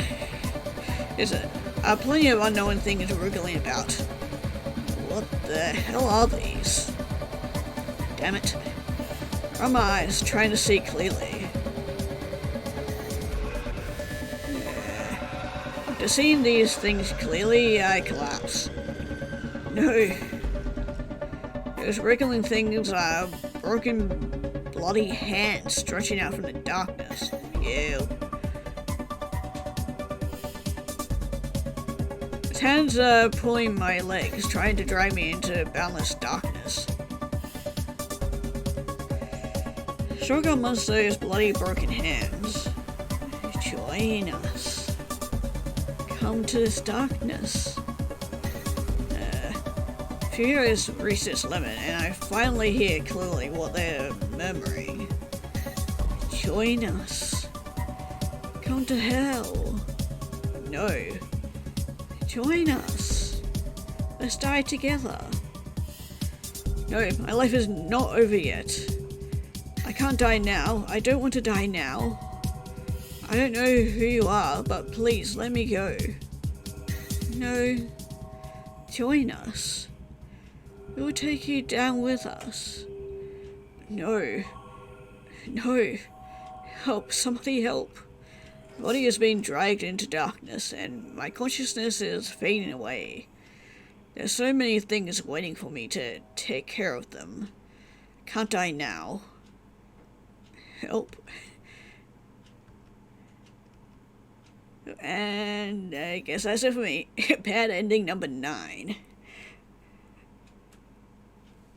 Is it? Plenty of unknown things wriggling about. What the hell are these? Damn it. Where are my eyes trying to see clearly? After seeing these things clearly, I collapse. No. Those wriggling things are broken, bloody hands stretching out from the darkness. Ew. His hands are pulling my legs, trying to drag me into boundless darkness. Stroke amongst those bloody broken hands. Join us. Come to this darkness. Fear has reached its limit, and I finally hear clearly what they're murmuring. Join us. Come to hell. No. Join us. Let's die together. No, my life is not over yet. I can't die now. I don't want to die now. I don't know who you are, but please let me go. No. Join us. We will take you down with us. No. No. Help. Somebody help. My body is being dragged into darkness and my consciousness is fading away. There's so many things waiting for me to take care of them. Can't die now. Help. And I guess that's it for me. Bad ending number 9.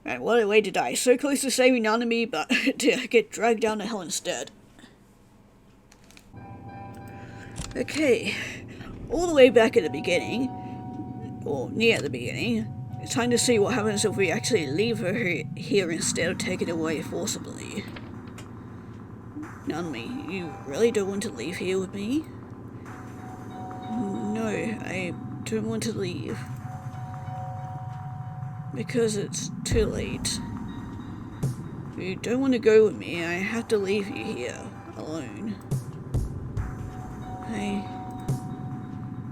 And what a way to die. So close to saving Nanami, but to get dragged down to hell instead. Okay, all the way back at the beginning, or near the beginning, it's time to see what happens if we actually leave her here instead of taking her away forcibly. Nanami, you really don't want to leave here with me? No, I don't want to leave. Because it's too late. If you don't want to go with me, I have to leave you here, alone. Hey,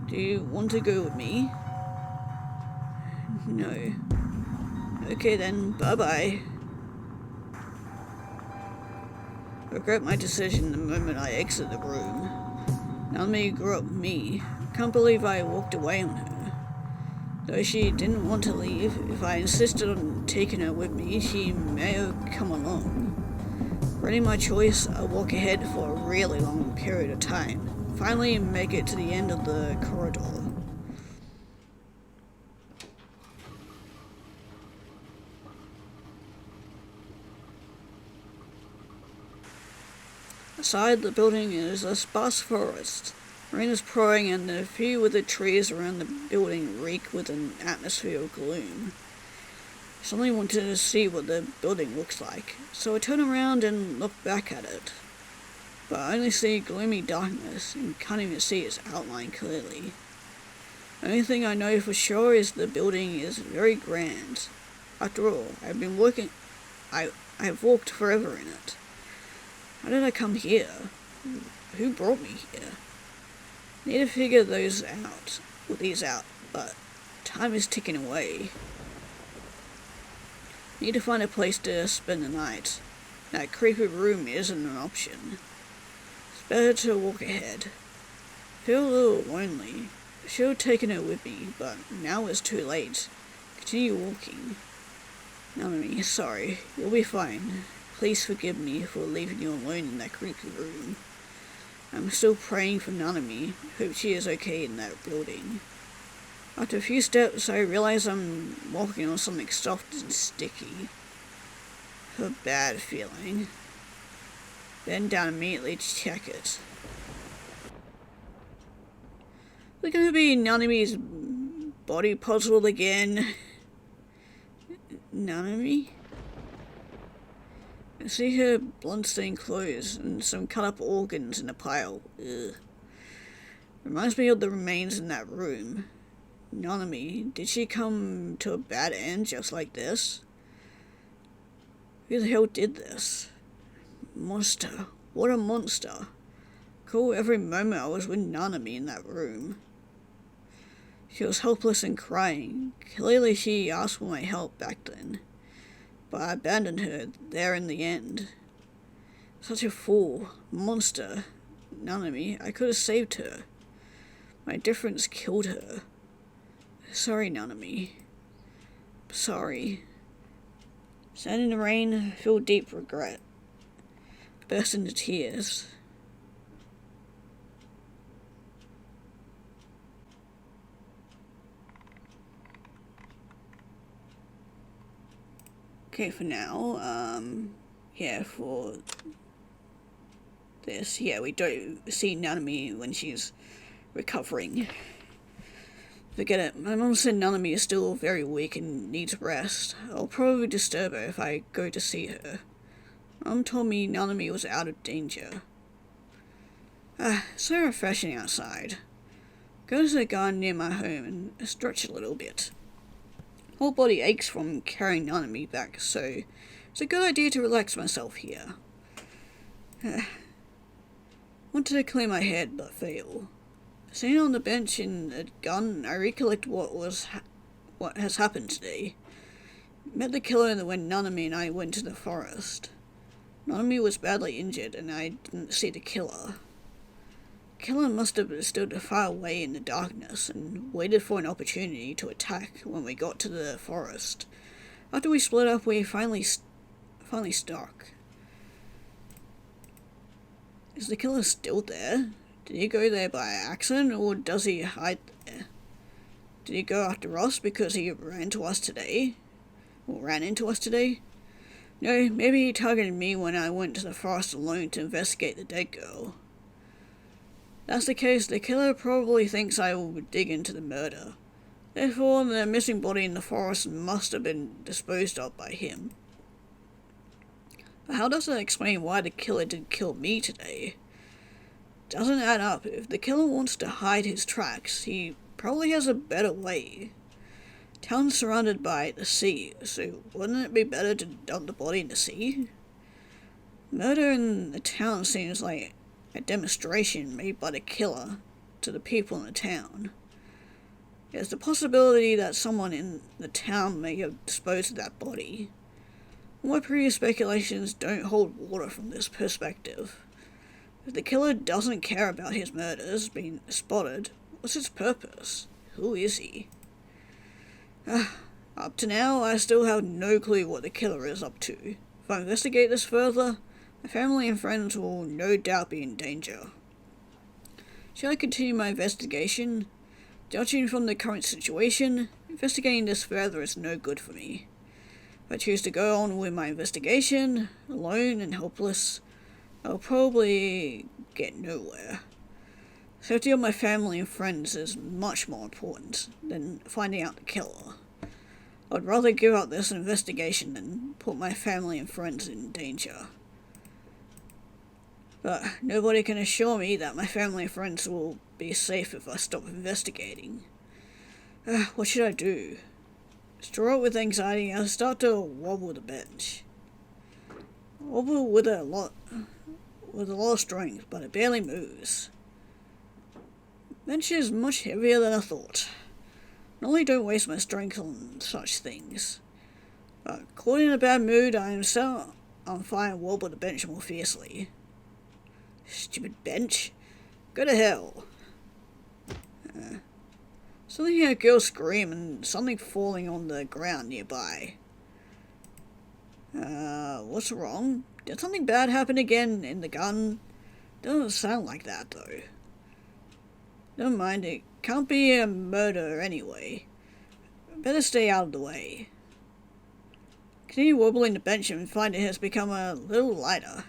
do you want to go with me? No. Okay then, bye-bye. I regret my decision the moment I exit the room. Nanami grew up with me. Can't believe I walked away on her. Though she didn't want to leave, if I insisted on taking her with me, she may have come along. Regretting my choice, I walk ahead for a really long period of time. Finally make it to the end of the corridor. Outside the building is a sparse forest. Rain is pouring and the few withered trees around the building reek with an atmosphere of gloom. I suddenly wanted to see what the building looks like, so I turn around and look back at it. But I only see gloomy darkness and can't even see its outline clearly. The only thing I know for sure is the building is very grand. After all, I have walked forever in it. How did I come here? Who brought me here? I need to figure these out, but time is ticking away. Need to find a place to spend the night. That creepy room isn't an option. It's better to walk ahead. Feel a little lonely. Should have taken her with me, but now it's too late. Continue walking. Nanami, sorry. You'll be fine. Please forgive me for leaving you alone in that creepy room. I'm still praying for Nanami. Hope she is okay in that building. After a few steps, I realize I'm walking on something soft and sticky. A bad feeling. Bend down immediately to check it. We're gonna be Nanami's body puzzled again. Nanami? I see her bloodstained clothes and some cut up organs in a pile. Ugh. Reminds me of the remains in that room. Nanami, did she come to a bad end just like this? Who the hell did this? Monster. What a monster. Cool every moment I was with Nanami in that room. She was helpless and crying. Clearly she asked for my help back then. But I abandoned her there in the end. Such a fool. Monster. Nanami, I could have saved her. My difference killed her. Sorry, Nanami. Sorry. Stand in the rain, feel deep regret. Burst into tears. Okay, for now, yeah, for this, yeah, we don't see Nanami when she's recovering. Forget it. My mom said Nanami is still very weak and needs rest. I'll probably disturb her if I go to see her. Mom told me Nanami was out of danger. So refreshing outside. Go to the garden near my home and stretch a little bit. Whole body aches from carrying Nanami back, so it's a good idea to relax myself here. Wanted to clear my head, but fail. Sitting on the bench in the garden, I recollect what has happened today. Met the killer when Nanami and I went to the forest. Nanami was badly injured, and I didn't see the killer. The killer must have stood far away in the darkness and waited for an opportunity to attack when we got to the forest. After we split up, we finally struck. Is the killer still there? Did he go there by accident, or does he hide there? Did he go after us because he ran into us today? No, maybe he targeted me when I went to the forest alone to investigate the dead girl. If that's the case, the killer probably thinks I will dig into the murder. Therefore, the missing body in the forest must have been disposed of by him. But how does that explain why the killer did kill me today? Doesn't add up. If the killer wants to hide his tracks, he probably has a better way. Town's surrounded by the sea, so wouldn't it be better to dump the body in the sea? Murder in the town seems like a demonstration made by the killer to the people in the town. There's the possibility that someone in the town may have disposed of that body. My previous speculations don't hold water from this perspective. If the killer doesn't care about his murders being spotted, what's his purpose? Who is he? Up to now, I still have no clue what the killer is up to. If I investigate this further, my family and friends will no doubt be in danger. Shall I continue my investigation? Judging from the current situation, investigating this further is no good for me. If I choose to go on with my investigation, alone and helpless, I'll probably get nowhere. Safety of my family and friends is much more important than finding out the killer. I'd rather give up this investigation than put my family and friends in danger. But nobody can assure me that my family and friends will be safe if I stop investigating. What should I do? Distraught with anxiety, I start to wobble the bench. Wobble with a lot of strength, but it barely moves. The bench is much heavier than I thought. Normally don't waste my strength on such things. Caught in a bad mood, I am so on fire and wobbled the bench more fiercely. Stupid bench. Go to hell. Suddenly hear a girl scream and something falling on the ground nearby. What's wrong? Did something bad happen again in the garden? Doesn't sound like that, though. Never mind, it can't be a murder anyway. Better stay out of the way. Continue wobbling the bench and find it has become a little lighter.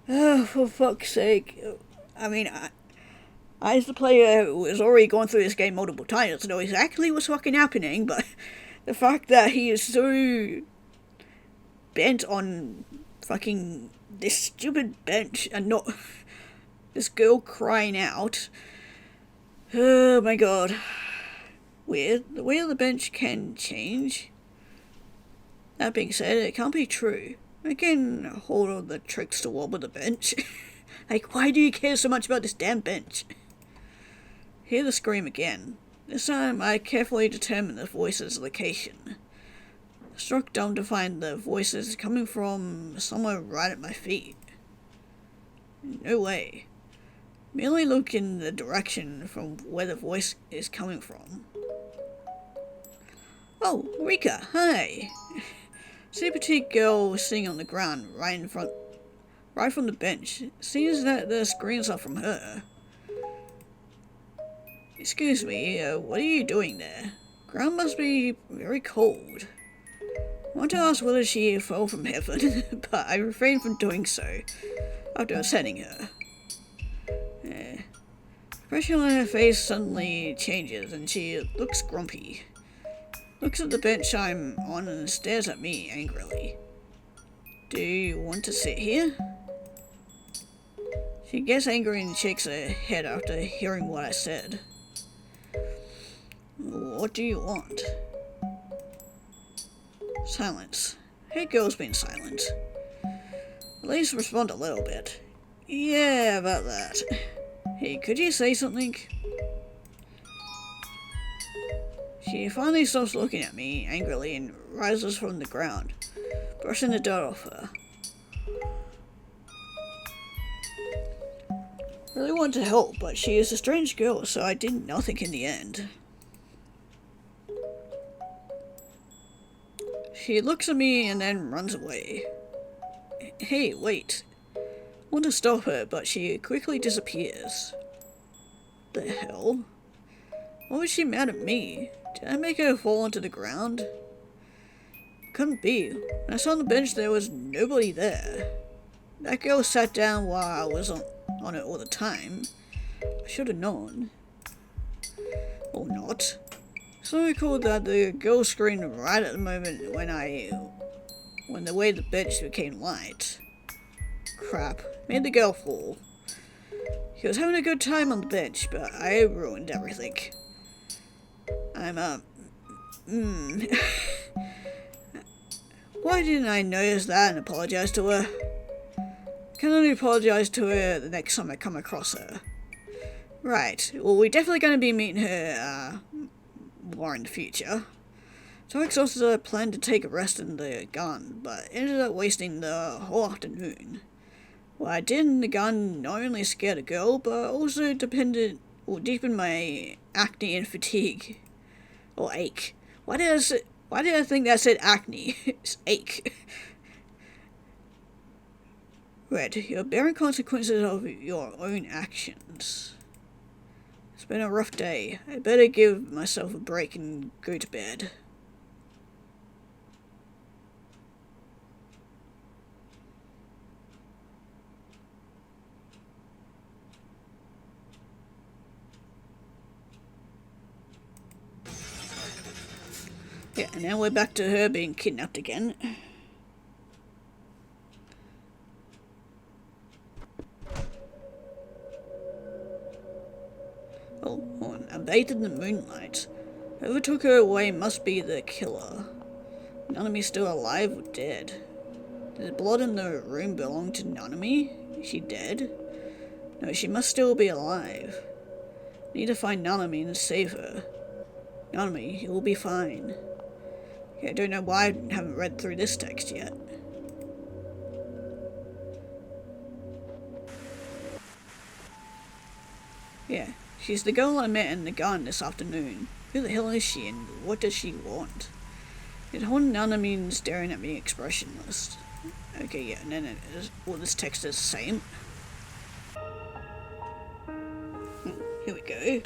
Oh, for fuck's sake. I mean, I as the player who has already gone through this game multiple times know exactly what's fucking happening, but the fact that he is so bent on fucking this stupid bench and not this girl crying out. Oh my god. Weird. The weight of the bench can change. That being said, it can't be true. I can hold all the tricks to wobble the bench. Like, why do you care so much about this damn bench? Hear the scream again. This time I carefully determine the voice's location. Struck dumb to find the voices coming from somewhere right at my feet. No way. Merely look in the direction from where the voice is coming from. Oh, Rika, hi! See a petite girl sitting on the ground right from the bench. It seems that the screams are from her. Excuse me, what are you doing there? Ground must be very cold. I want to ask whether she fell from heaven, but I refrained from doing so after upsetting her. The expression on her face suddenly changes and she looks grumpy. Looks at the bench I'm on and stares at me angrily. Do you want to sit here? She gets angry and shakes her head after hearing what I said. What do you want? Silence. Hey, girl's been silent. At least respond a little bit. Yeah, about that. Hey, could you say something? She finally stops looking at me angrily and rises from the ground, brushing the dirt off her. Really wanted to help, but she is a strange girl, so I did nothing in the end. She looks at me and then runs away. Hey, wait. I want to stop her, but she quickly disappears. The hell? Why was she mad at me? Did I make her fall onto the ground? Couldn't be. When I saw on the bench there was nobody there. That girl sat down while I was on it all the time. I should have known. Or not. So recall that the girl screamed right at the moment when the way the bench became light. Crap. Made the girl fall. She was having a good time on the bench, but I ruined everything. Why didn't I notice that and apologize to her? I can only apologize to her the next time I come across her. Right, well, we're definitely going to be meeting her, more in the future. So I exhausted I planned to take a rest in the garden, but ended up wasting the whole afternoon. What I did in the garden not only scared a girl, but also deepened my acne and fatigue. Or ache. Why did I think that said acne? It's ache. Red, you're bearing consequences of your own actions. It's been a rough day. I better give myself a break and go to bed. Yeah, and now we're back to her being kidnapped again. Oh, and bathed in the moonlight. Whoever took her away must be the killer. Nanami's still alive or dead? Did the blood in the room belong to Nanami? Is she dead? No, she must still be alive. Need to find Nanami and save her. Nanami, you'll be fine. Okay, I don't know why I haven't read through this text yet. Yeah, she's the girl I met in the garden this afternoon. Who the hell is she and what does she want? It whole none of me staring at me expressionless. Okay, yeah, and then it is, well, this text is the same. Here we go.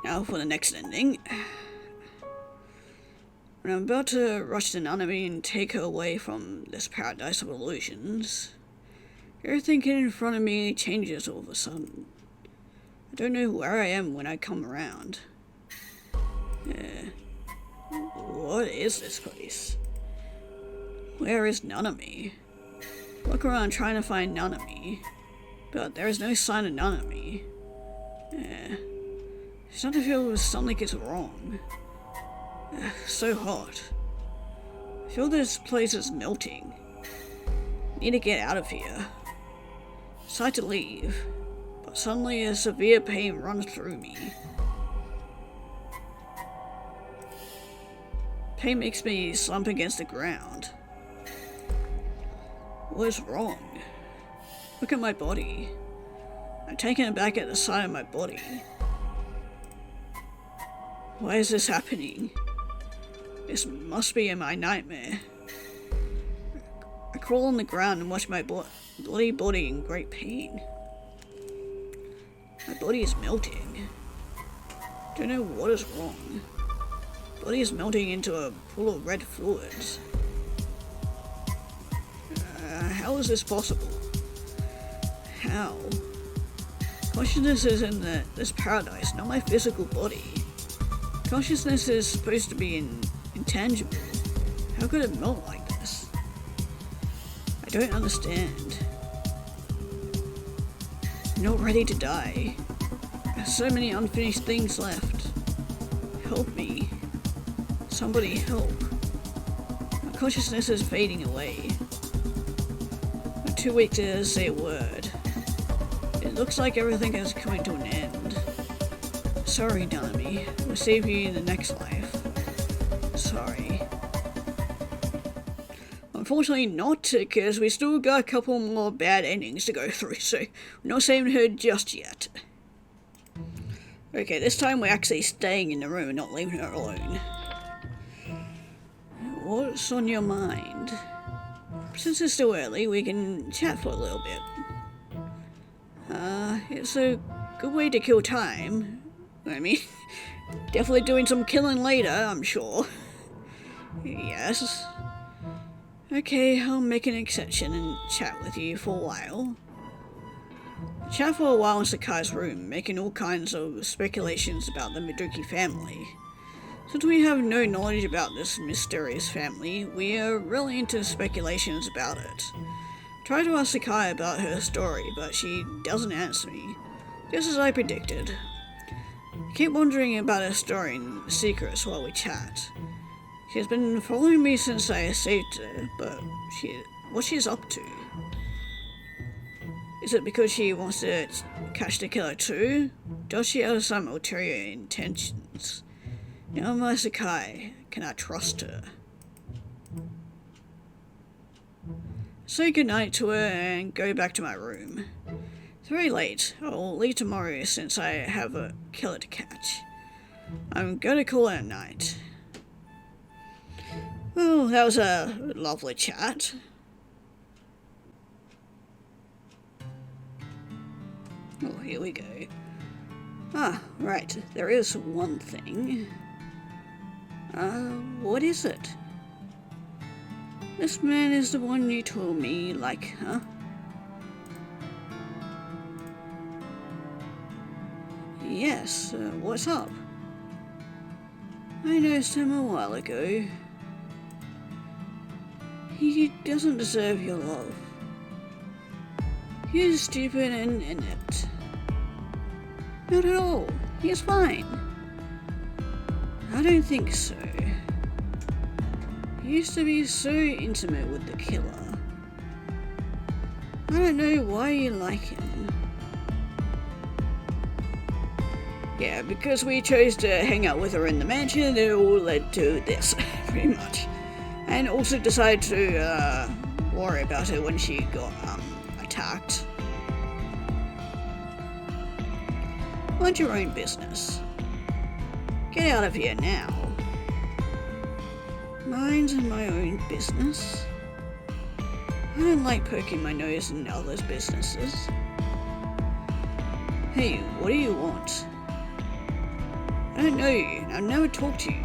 Now for the next ending. When I'm about to rush to Nanami and take her away from this paradise of illusions, everything in front of me changes all of a sudden. I don't know where I am when I come around. What is this place? Where is Nanami? Look around trying to find Nanami, but there is no sign of Nanami. It's starting to feel something is wrong. So hot. I feel this place is melting. Need to get out of here. Decide to leave, but suddenly a severe pain runs through me. Pain makes me slump against the ground. What is wrong? Look at my body. I'm taken aback at the sight of my body. Why is this happening? This must be in my nightmare. I crawl on the ground and watch my bloody body in great pain. My body is melting. Don't know what is wrong. Body is melting into a pool of red fluids. How is this possible? How? Consciousness is in this paradise, not my physical body. Consciousness is supposed to be intangible. How could it melt like this? I don't understand. I'm not ready to die. There's so many unfinished things left. Help me. Somebody help. My consciousness is fading away. I'm too weak to say a word. It looks like everything is coming to an end. Sorry, Nanami. We'll save you in the next life. Sorry. Unfortunately not, because we still got a couple more bad endings to go through, so we're not saving her just yet. Okay, this time we're actually staying in the room and not leaving her alone. What's on your mind? Since it's still early, we can chat for a little bit. It's a good way to kill time. I mean, definitely doing some killing later, I'm sure. Yes. Okay, I'll make an exception and chat with you for a while. Chat for a while in Sakai's room, making all kinds of speculations about the Miduki family. Since we have no knowledge about this mysterious family, we are really into speculations about it. Try to ask Sakai about her story, but she doesn't answer me, just as I predicted. I keep wondering about her story and secrets while we chat. She has been following me since I saved her, but what she's up to? Is it because she wants to catch the killer too? Does she have some ulterior intentions? Now my Sakai, can I trust her? Say goodnight to her and go back to my room. It's very late. I'll leave tomorrow since I have a killer to catch. I'm gonna call it a night. Well, that was a lovely chat. Oh, here we go. Ah, right. There is one thing. What is it? This man is the one you told me you like, huh? Yes, what's up? I noticed him a while ago. He doesn't deserve your love. He is stupid and inept. Not at all. He is fine. I don't think so. He used to be so intimate with the killer. I don't know why you like him. Yeah, because we chose to hang out with her in the mansion, it all led to this, pretty much. And also decided to worry about her when she got attacked. Mind your own business. Get out of here now. Mind my own business? I don't like poking my nose in others' businesses. Hey, what do you want? I don't know you, and I've never talked to you.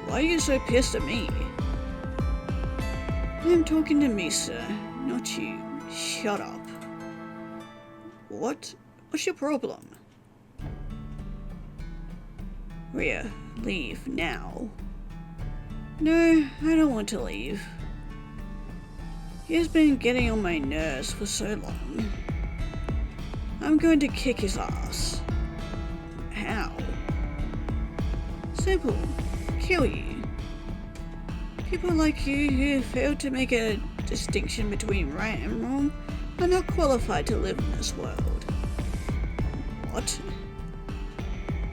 Why are you so pissed at me? I'm talking to me, sir, not you. Shut up. What? What's your problem? Rhea, leave now. No, I don't want to leave. He has been getting on my nerves for so long. I'm going to kick his ass. How? Simple. Kill you. People like you who fail to make a distinction between right and wrong are not qualified to live in this world. What?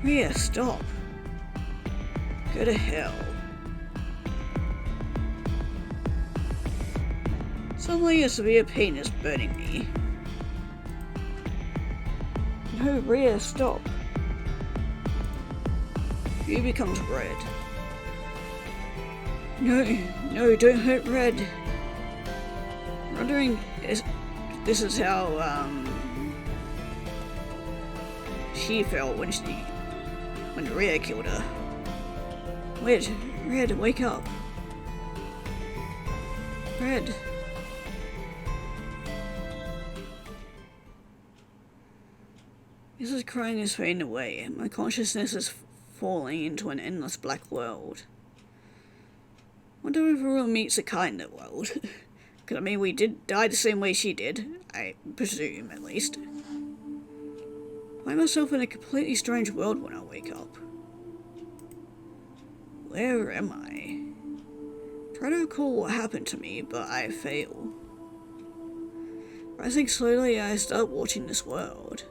Rhea, stop. Go to hell. Suddenly a severe pain is burning me. No, Rhea, stop. View becomes red. No, don't hurt Red. I'm wondering if this is how she felt when Rhea killed her. Red, wake up. Red. Mrs. Crying is fading away. My consciousness is falling into an endless black world. Wonder if everyone meets a cat in that world. Because, I mean, we did die the same way she did. I presume, at least. I find myself in a completely strange world when I wake up. Where am I? Try to recall what happened to me, but I fail. Rising slowly, I start watching this world.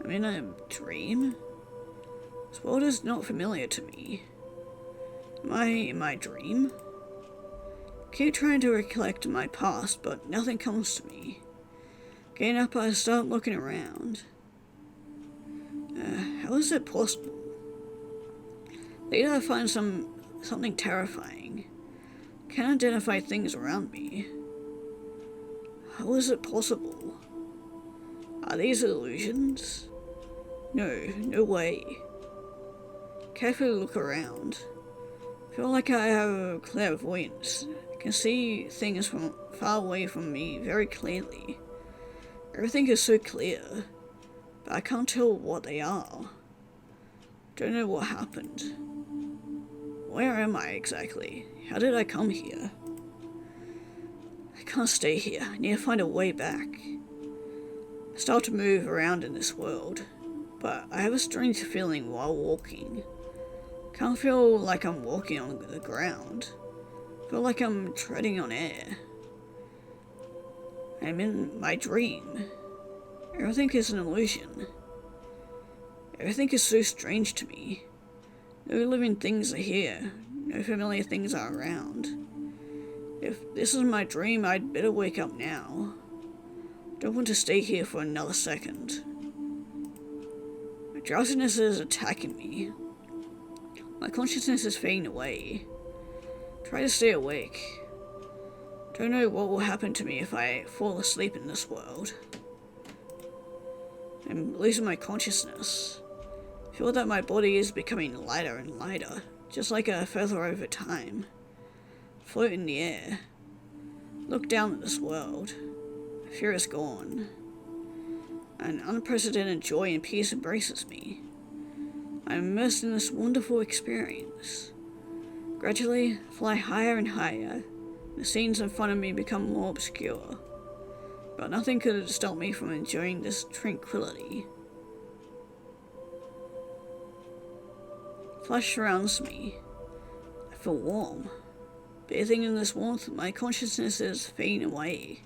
I'm in a dream? This world is not familiar to me. Am I in my dream? I keep trying to recollect my past, but nothing comes to me. Getting up, I start looking around. How is it possible? Later, I find something terrifying. I can't identify things around me. How is it possible? Are these illusions? No way. Carefully look around. I feel like I have clairvoyance. I can see things from far away from me very clearly. Everything is so clear, but I can't tell what they are. Don't know what happened. Where am I exactly? How did I come here? I can't stay here. I need to find a way back. I start to move around in this world, but I have a strange feeling while walking. I can't feel like I'm walking on the ground. I feel like I'm treading on air. I'm in my dream. Everything is an illusion. Everything is so strange to me. No living things are here. No familiar things are around. If this is my dream, I'd better wake up now. I don't want to stay here for another second. My drowsiness is attacking me. My consciousness is fading away. Try to stay awake. Don't know what will happen to me if I fall asleep in this world. I'm losing my consciousness. I feel that my body is becoming lighter and lighter, just like a feather over time. Float in the air. Look down at this world. Fear is gone. An unprecedented joy and peace embraces me. I am immersed in this wonderful experience. Gradually, I fly higher and higher. The scenes in front of me become more obscure. But nothing could stop me from enjoying this tranquility. Flesh surrounds me. I feel warm. Bathing in this warmth, my consciousness is fading away.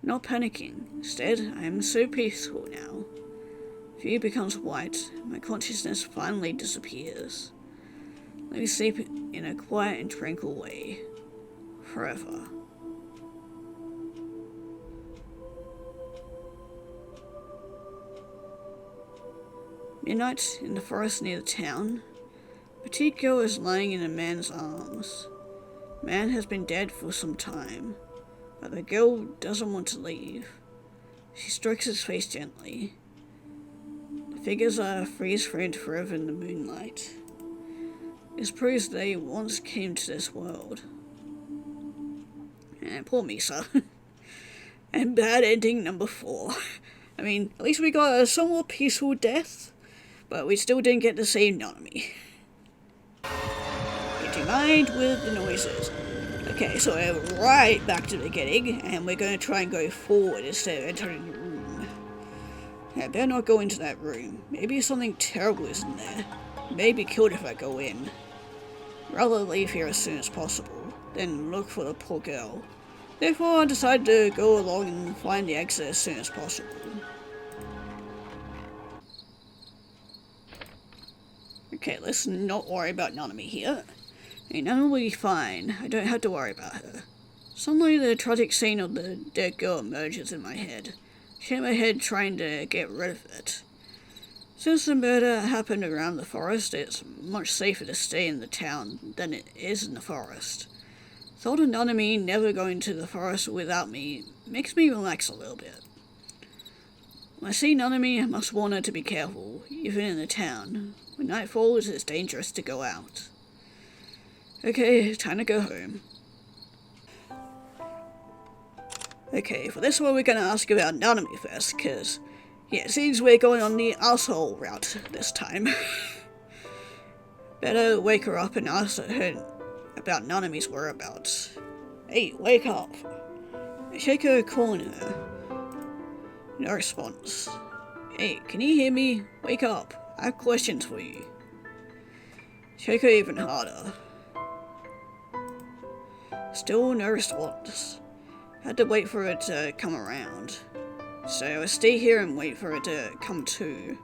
Not panicking. Instead, I am so peaceful now. View becomes white. My consciousness finally disappears. Let me sleep in a quiet and tranquil way. Forever. Midnight in the forest near the town. Petite girl is lying in a man's arms. Man has been dead for some time, but the girl doesn't want to leave. She strokes his face gently. The figures are freeze-framed forever in the moonlight. This proves they once came to this world. And poor Misa. And bad ending number 4. I mean, at least we got a somewhat peaceful death, but we still didn't get to save Nanami. Get your mind with the noises. Okay, so we're right back to the beginning, and we're going to try and go forward instead of entering the room. I better not go into that room. Maybe something terrible is in there. Maybe killed if I go in. Rather leave here as soon as possible, then look for the poor girl. Therefore, I decided to go along and find the exit as soon as possible. Okay, let's not worry about Nanami here. Nanami will be fine. I don't have to worry about her. Suddenly, the tragic scene of the dead girl emerges in my head. Shake my head trying to get rid of it. Since the murder happened around the forest, it's much safer to stay in the town than it is in the forest. Thought of Nanami never going to the forest without me makes me relax a little bit. When I see Nanami, I must warn her to be careful, even in the town. When night falls, it's dangerous to go out. Okay, time to go home. Okay, for this one we're gonna ask about Nanami first, cause yeah, it seems we're going on the asshole route this time. Better wake her up and ask her about Nanami's whereabouts. Hey, wake up. I shake her, calling her. No response. Hey, can you hear me? Wake up. I have questions for you. Shake her even harder. Still no response. Had to wait for it to come around. So I stay here and wait for it to come to.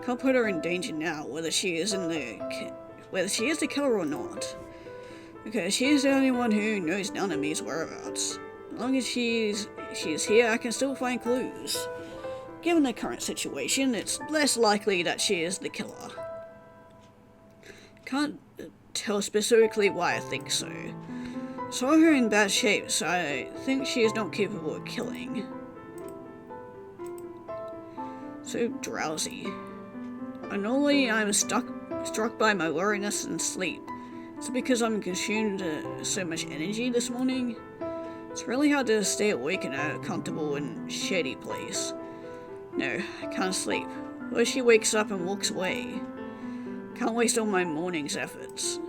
Can't put her in danger now, whether she is the killer or not. Because she is the only one who knows Nanami's whereabouts. As long as she is here, I can still find clues. Given the current situation, it's less likely that she is the killer. Can't tell specifically why I think so. Saw her in bad shape, so I think she is not capable of killing. So drowsy. Normally I'm struck by my weariness and sleep. Is it because I'm consumed so much energy this morning? It's really hard to stay awake in a comfortable and shady place. No, I can't sleep. What if she wakes up and walks away? Can't waste all my morning's efforts.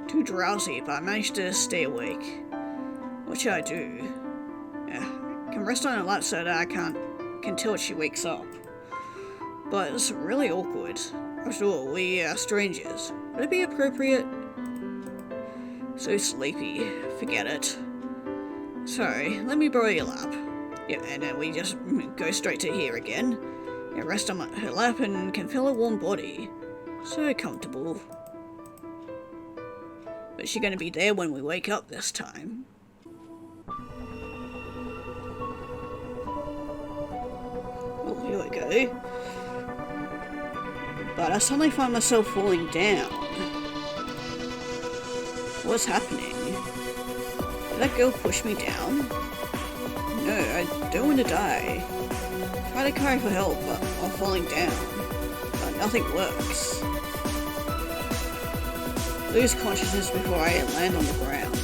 Too drowsy, but I managed to stay awake. What should I do? I can rest on her lap so that I can tell she wakes up. But it's really awkward. After all, we are strangers. Would it be appropriate? So sleepy. Forget it. Sorry, let me borrow your lap. Yeah, and then we just go straight to here again. Yeah, rest on her lap and can feel her warm body. So comfortable. But is she gonna be there when we wake up this time? Oh, here we go. But I suddenly find myself falling down. What's happening? Did that girl push me down? No, I don't want to die. Try to cry for help, but I'm falling down. But nothing works. Lose consciousness before I land on the ground.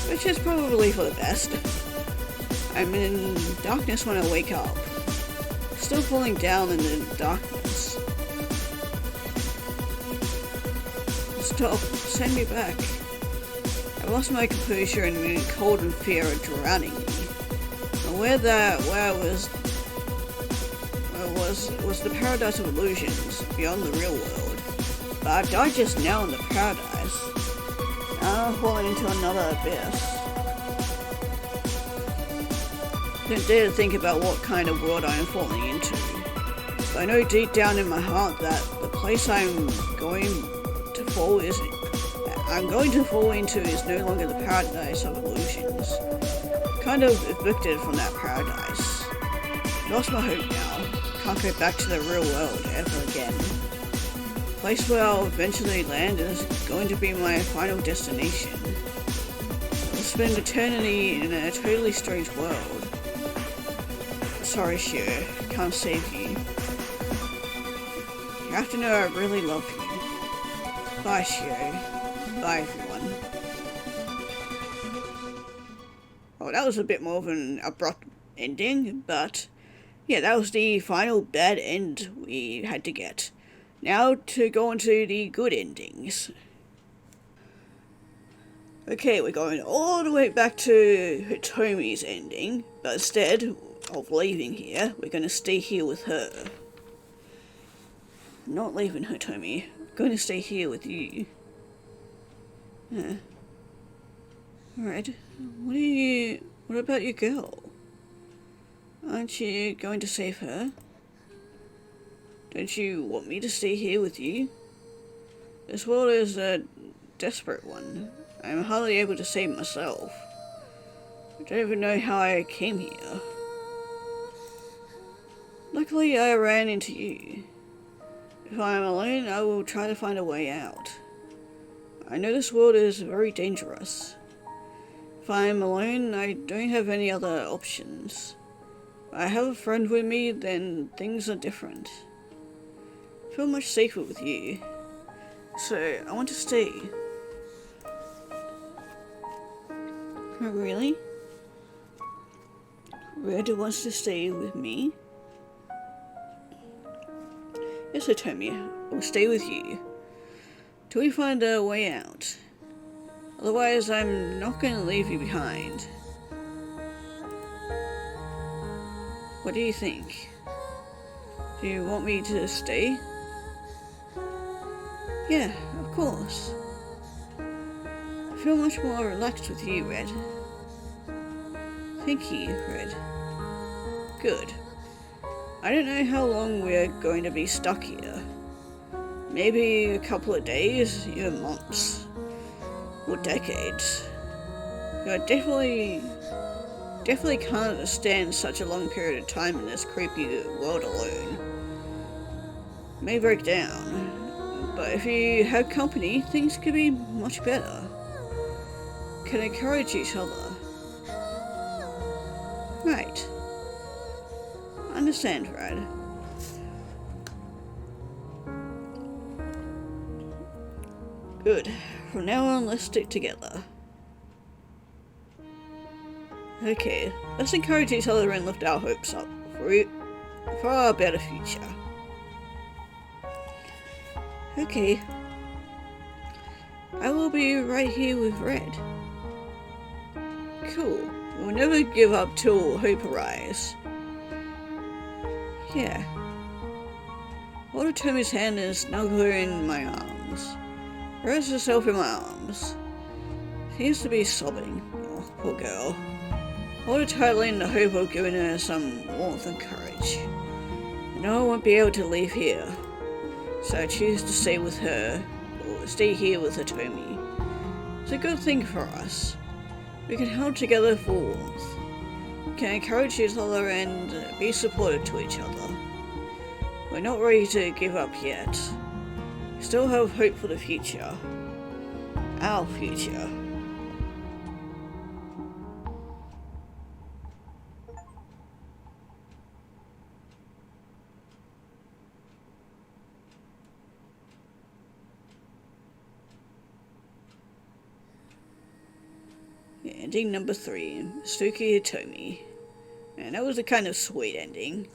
Which is probably for the best. I'm in darkness when I wake up. Still falling down in the darkness. Stop, send me back. I lost my composure and in cold and fear of drowning me. Where I was the paradise of illusions beyond the real world. But I died just now in the paradise. Now I'm falling into another abyss. Don't dare to think about what kind of world I am falling into. I know deep down in my heart that the place I'm going to fall into is no longer the paradise of illusions. Kind of evicted from that paradise. Lost my hope now. Can't go back to the real world ever again. The place where I'll eventually land is going to be my final destination. I'll spend eternity in a totally strange world. Sorry, Shiro. Can't save you. You have to know I really love you. Bye, Shiro. Bye, everyone. Well, that was a bit more of an abrupt ending, but yeah, that was the final bad end we had to get. Now to go on to the good endings. Okay, we're going all the way back to Hitomi's ending, but instead of leaving here, we're going to stay here with her. I'm not leaving Hitomi. I'm going to stay here with you. Alright, what about your girl? Aren't you going to save her? Don't you want me to stay here with you? This world is a desperate one. I'm hardly able to save myself. I don't even know how I came here. Luckily, I ran into you. If I am alone, I will try to find a way out. I know this world is very dangerous. If I am alone, I don't have any other options. If I have a friend with me, then things are different. I feel much safer with you. So, I want to stay. Oh, really? Red wants to stay with me? Yes, Hitomi, I will stay with you. Till we find a way out. Otherwise, I'm not going to leave you behind. What do you think? Do you want me to stay? Yeah, of course. I feel much more relaxed with you, Red. Thank you, Red. Good. I don't know how long we're going to be stuck here. Maybe a couple of days, even months. Or decades. I definitely can't stand such a long period of time in this creepy world alone. It may break down, but if you have company, things could be much better. Can encourage each other. Right. Understand, Brad. Good. From now on, let's stick together. Okay, let's encourage each other and lift our hopes up for our better future. Okay. I will be right here with Red. Cool. We'll never give up till hope arrives. Yeah. Hold Tommy's hand and snuggle her in my arms. Rest herself in my arms. She seems to be sobbing. Oh, poor girl. Hold her tightly in the hope of giving her some warmth and courage. I know I won't be able to leave here, so I choose to stay with her, or stay here with Hitomi. It's a good thing for us. We can hold together for warmth. We can encourage each other and be supportive to each other. We're not ready to give up yet. We still have hope for the future. Our future. Ending number 3, Suki Hitomi. Man, that was a kind of sweet ending.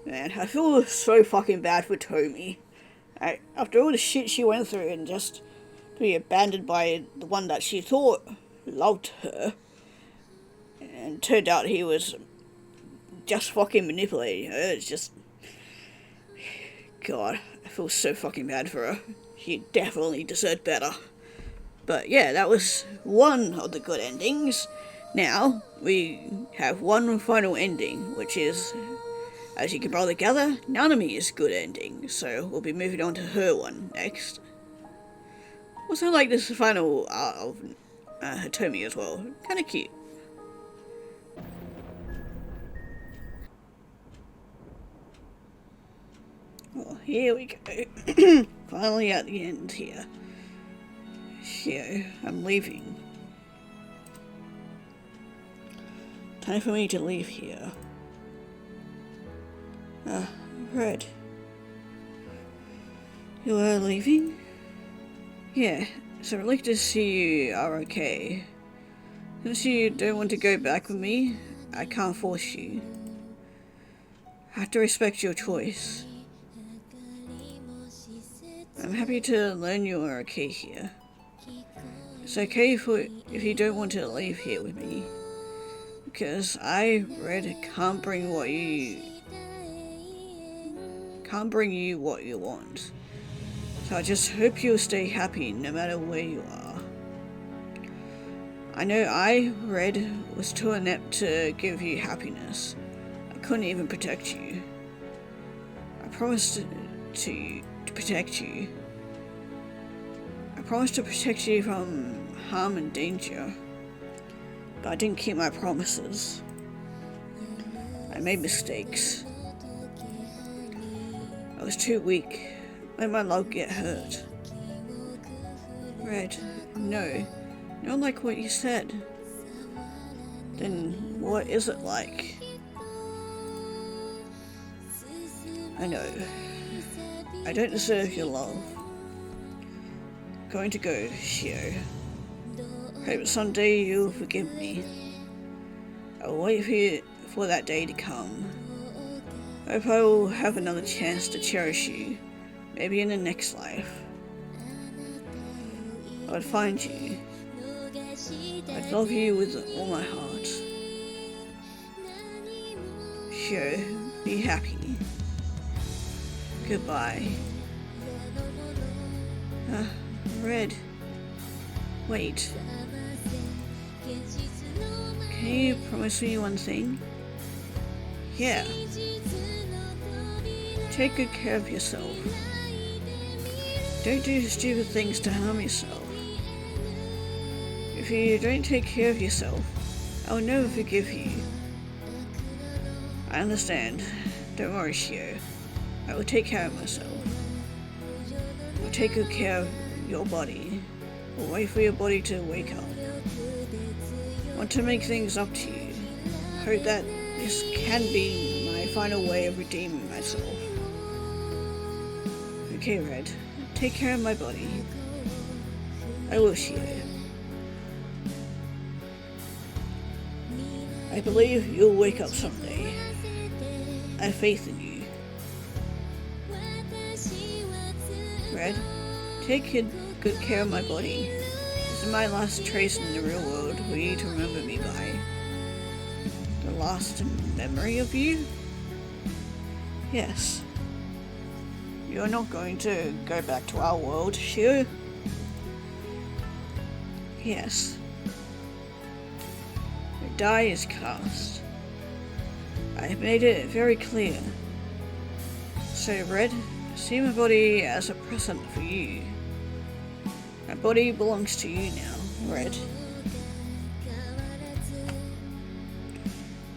Man, I feel so fucking bad for Tomi. After all the shit she went through and just to be abandoned by the one that she thought loved her, and turned out he was just fucking manipulating her. It's just, God, I feel so fucking bad for her. She definitely deserved better. But yeah, that was one of the good endings. Now, we have one final ending, which is As you can probably gather, Nanami's good ending, so we'll be moving on to her one next. Also like this final art of Hitomi as well, kinda cute. Oh, here we go. Finally at the end here. Shio, I'm leaving. Time for me to leave here. Red. You are leaving? Yeah, so I'd like to see you are okay. Since you don't want to go back with me, I can't force you. I have to respect your choice. I'm happy to learn you are okay here. It's okay if you don't want to leave here with me. Because I, Red, can't bring you what you want. So I just hope you'll stay happy no matter where you are. I know I, Red, was too inept to give you happiness. I couldn't even protect you. I promised to protect you. I promised to protect you from harm and danger. But I didn't keep my promises. I made mistakes. I was too weak. Let my love get hurt. Red, no. Not like what you said. Then what is it like? I know. I don't deserve your love. Going to go, Shio. Hope someday you'll forgive me. I'll wait for that day to come. Hope I will have another chance to cherish you. Maybe in the next life. I'd find you. I'd love you with all my heart. Sure, be happy. Goodbye. Red. Wait. Can you promise me one thing? Yeah. Take good care of yourself. Don't do stupid things to harm yourself. If you don't take care of yourself, I will never forgive you. I understand. Don't worry, Shio. I will take care of myself. I will take good care of your body. I will wait for your body to wake up. I want to make things up to you. I hope that this can be my final way of redeeming myself. Okay, Red. Take care of my body. I will, Shio. I believe you'll wake up someday. I have faith in you. Red, take good care of my body. This is my last trace in the real world for you to remember me by. The last memory of you? Yes. You're not going to go back to our world, Shio? Yes. The die is cast. I have made it very clear. So, Red, see my body as a present for you. My body belongs to you now, Red.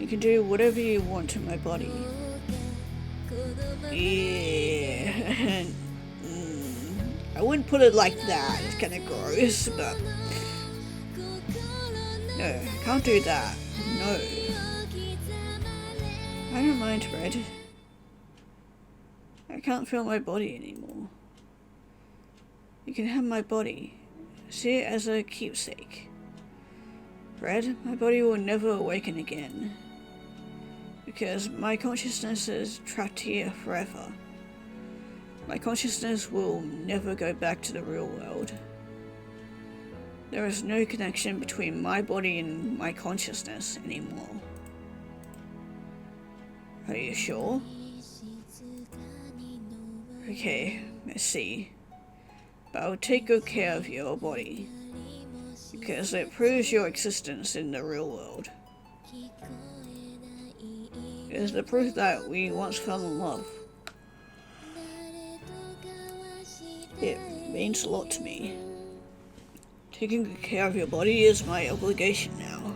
You can do whatever you want to my body. Yeah. I wouldn't put it like that, it's kinda gross, but... No, I can't do that. No. I don't mind, Red. I can't feel my body anymore. You can have my body. See it as a keepsake. Red, my body will never awaken again. Because my consciousness is trapped here forever. My consciousness will never go back to the real world. There is no connection between my body and my consciousness anymore. Are you sure? Okay, let's see. But I will take good care of your body. Because it proves your existence in the real world. is the proof that we once fell in love. It means a lot to me. Taking good care of your body is my obligation now.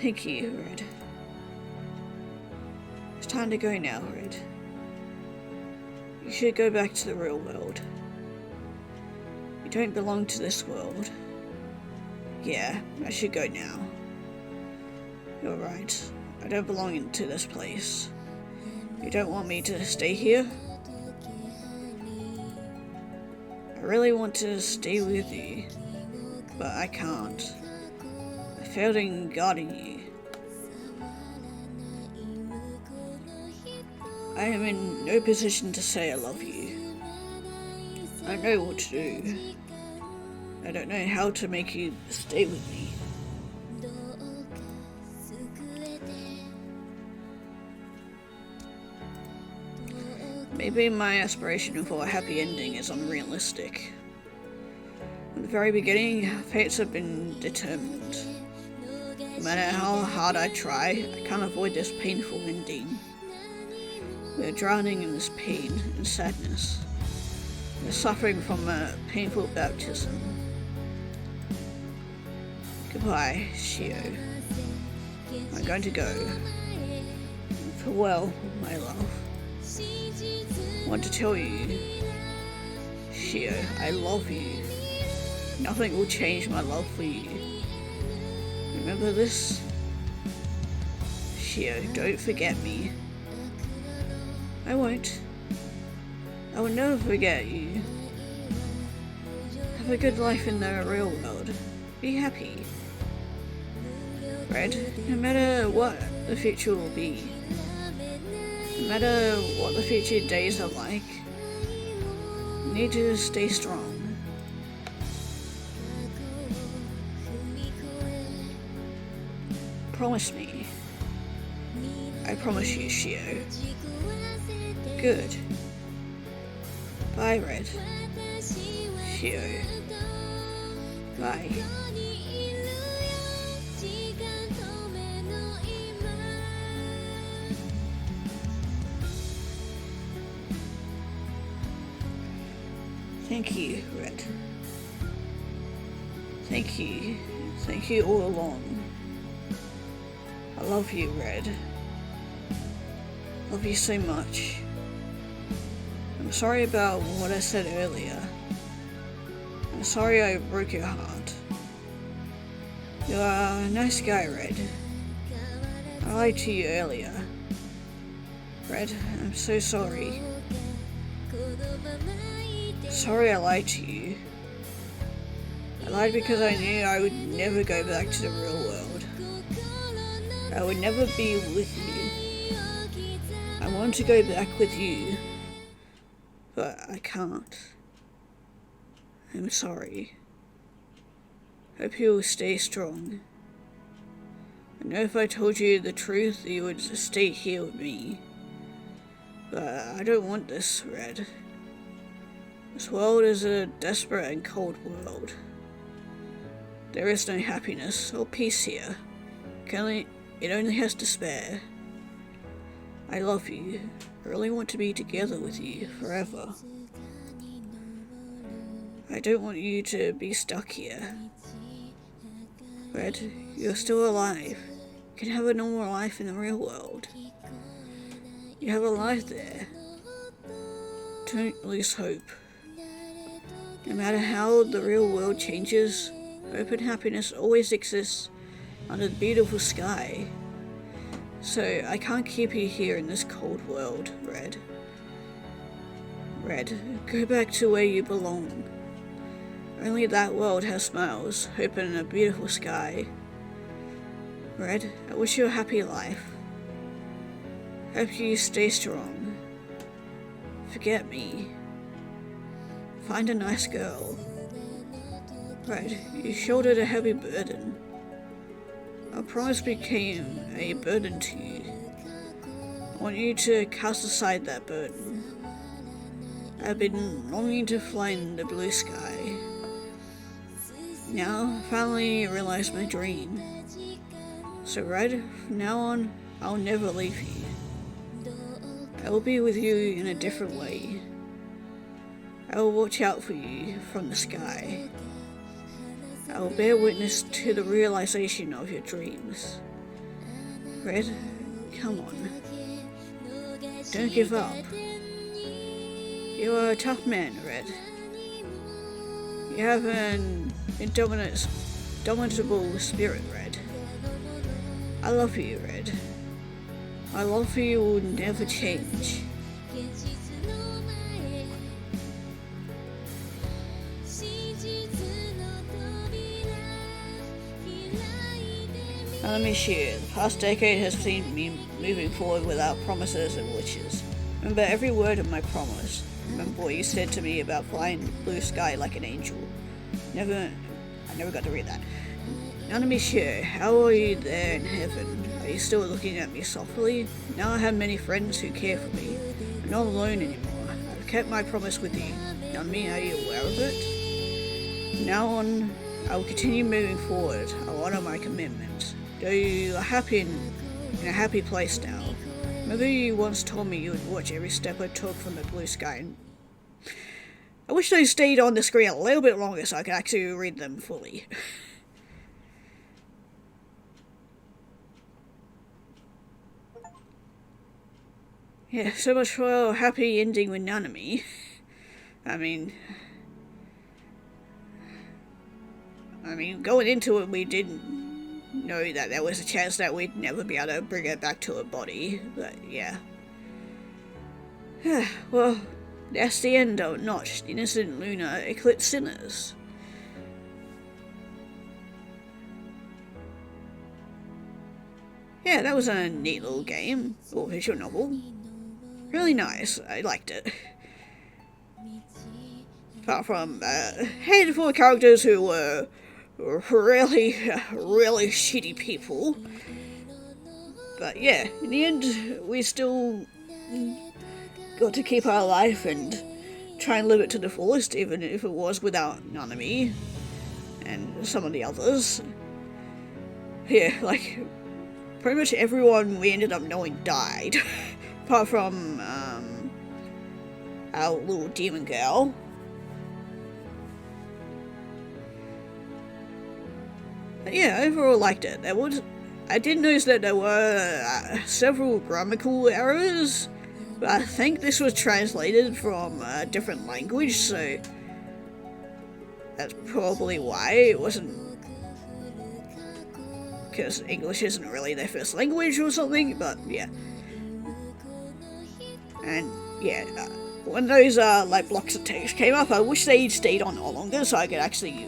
Thank you, Red. It's time to go now, Red. You should go back to the real world. You don't belong to this world. Yeah, I should go now. You're right. I don't belong to this place. You don't want me to stay here? I really want to stay with you, but I can't. I failed in guarding you. I am in no position to say I love you. I don't know what to do. I don't know how to make you stay with me. Maybe my aspiration for a happy ending is unrealistic. From the very beginning, fates have been determined. No matter how hard I try, I can't avoid this painful ending. We're drowning in this pain and sadness. We're suffering from a painful baptism. Goodbye, Shio. I'm going to go. Farewell, my love. I want to tell you, Shio, I love you. Nothing will change my love for you. Remember this? Shio, don't forget me. I won't. I will never forget you. Have a good life in the real world. Be happy. Red, no matter what the future will be, no matter what the future days are like, you need to stay strong. Promise me. I promise you, Shio. Good. Bye, Red. Shio. Bye. Thank you, Red. Thank you. Thank you all along. I love you, Red. Love you so much. I'm sorry about what I said earlier. I'm sorry I broke your heart. You are a nice guy, Red. I lied to you earlier. Red, I'm so sorry. Sorry I lied to you. I lied because I knew I would never go back to the real world. I would never be with you. I want to go back with you, but I can't. I'm sorry. Hope you will stay strong. I know if I told you the truth, you would stay here with me. But I don't want this, Red. This world is a desperate and cold world. There is no happiness or peace here. It only has despair. I love you. I really want to be together with you forever. I don't want you to be stuck here. Red, you're still alive. You can have a normal life in the real world. You have a life there. Don't lose hope. No matter how the real world changes, hope and happiness always exists under the beautiful sky. So I can't keep you here in this cold world, Red. Red, go back to where you belong. Only that world has smiles, hope and a beautiful sky. Red, I wish you a happy life. Hope you stay strong. Forget me. Find a nice girl. Red, you shouldered a heavy burden. Our promise became a burden to you. I want you to cast aside that burden. I've been longing to fly in the blue sky. Now, I finally realized my dream. So Red, from now on, I'll never leave you. I will be with you in a different way. I will watch out for you from the sky. I will bear witness to the realization of your dreams. Red, come on. Don't give up. You are a tough man, Red. You have an indomitable spirit, Red. I love you, Red. My love for you will never change. Let me share. The past decade has seen me moving forward without promises and wishes. Remember every word of my promise. Remember what you said to me about flying the blue sky like an angel. I never got to read that. Now let me share. How are you there in heaven? Are you still looking at me softly? Now I have many friends who care for me. I'm not alone anymore. I've kept my promise with you. Nanami, are you aware of it? From now on, I will continue moving forward. I will honor my commitment. You are happy in a happy place now. Remember you once told me you would watch every step I took from the blue sky. I wish they stayed on the screen a little bit longer so I could actually read them fully. Yeah, so much for a happy ending with Nanami. I mean, going into it, we didn't know that there was a chance that we'd never be able to bring her back to her body, but yeah. Well, that's the end of Notch, Innocent LunA, Eclipsed SinnerS. Yeah, that was a neat little game, or visual novel. Really nice, I liked it. Apart from a handful of characters who were really shitty people. But yeah, in the end, we still got to keep our life and try and live it to the fullest, even if it was without Nanami and some of the others. Yeah, like, pretty much everyone we ended up knowing died. Apart from, our little demon girl. But yeah, overall liked it. I did notice that there were several grammatical errors, but I think this was translated from a different language, so that's probably why it wasn't, because English isn't really their first language or something, but yeah. And yeah, when those like blocks of text came up, I wish they'd stayed on a lot longer so I could actually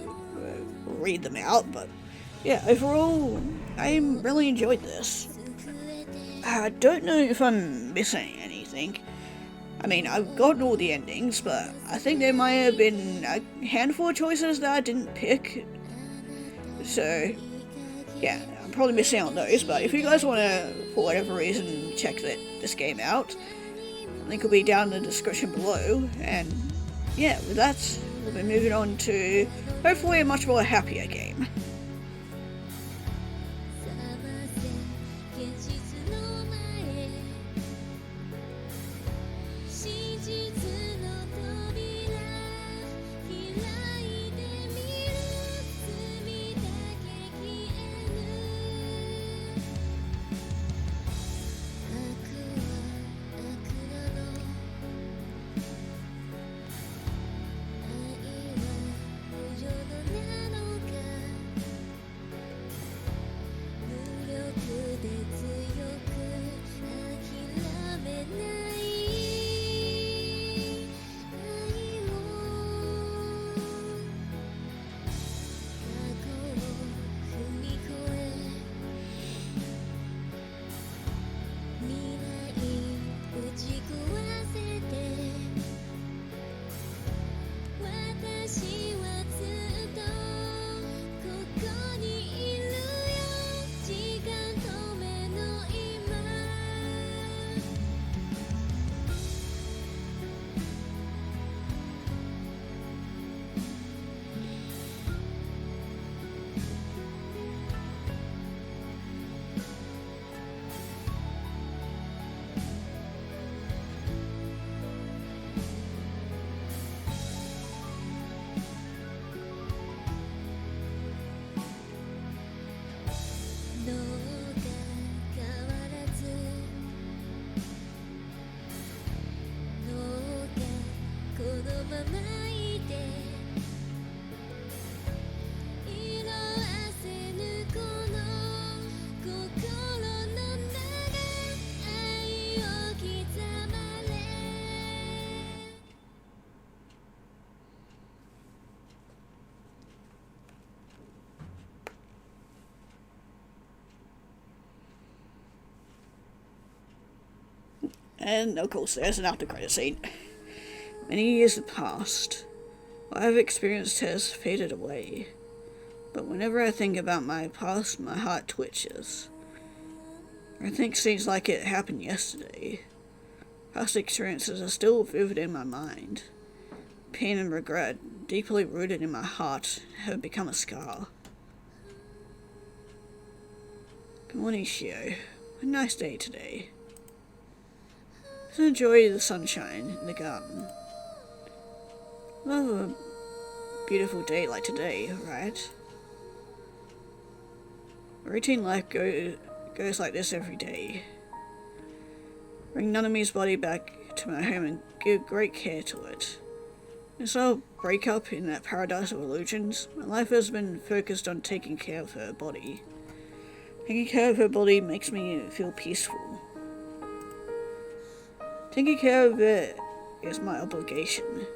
read them out, but yeah, overall, I really enjoyed this. I don't know if I'm missing anything. I mean, I've gotten all the endings, but I think there might have been a handful of choices that I didn't pick. So, yeah, I'm probably missing out on those, but if you guys want to, for whatever reason, check this game out, link will be down in the description below, and yeah, with that, we'll be moving on to hopefully a much more happier game. And of course there's an after credit scene. Many years have passed. What I've experienced has faded away. But whenever I think about my past, my heart twitches. Everything seems like it happened yesterday. Past experiences are still vivid in my mind. Pain and regret, deeply rooted in my heart, have become a scar. Good morning, Shio. A nice day today. Just enjoy the sunshine in the garden. Love a beautiful day like today, right? Routine life goes like this every day. Bring Nanami's body back to my home and give great care to it. Since our breakup in that paradise of illusions, my life has been focused on taking care of her body. Taking care of her body makes me feel peaceful. Taking care of it is my obligation.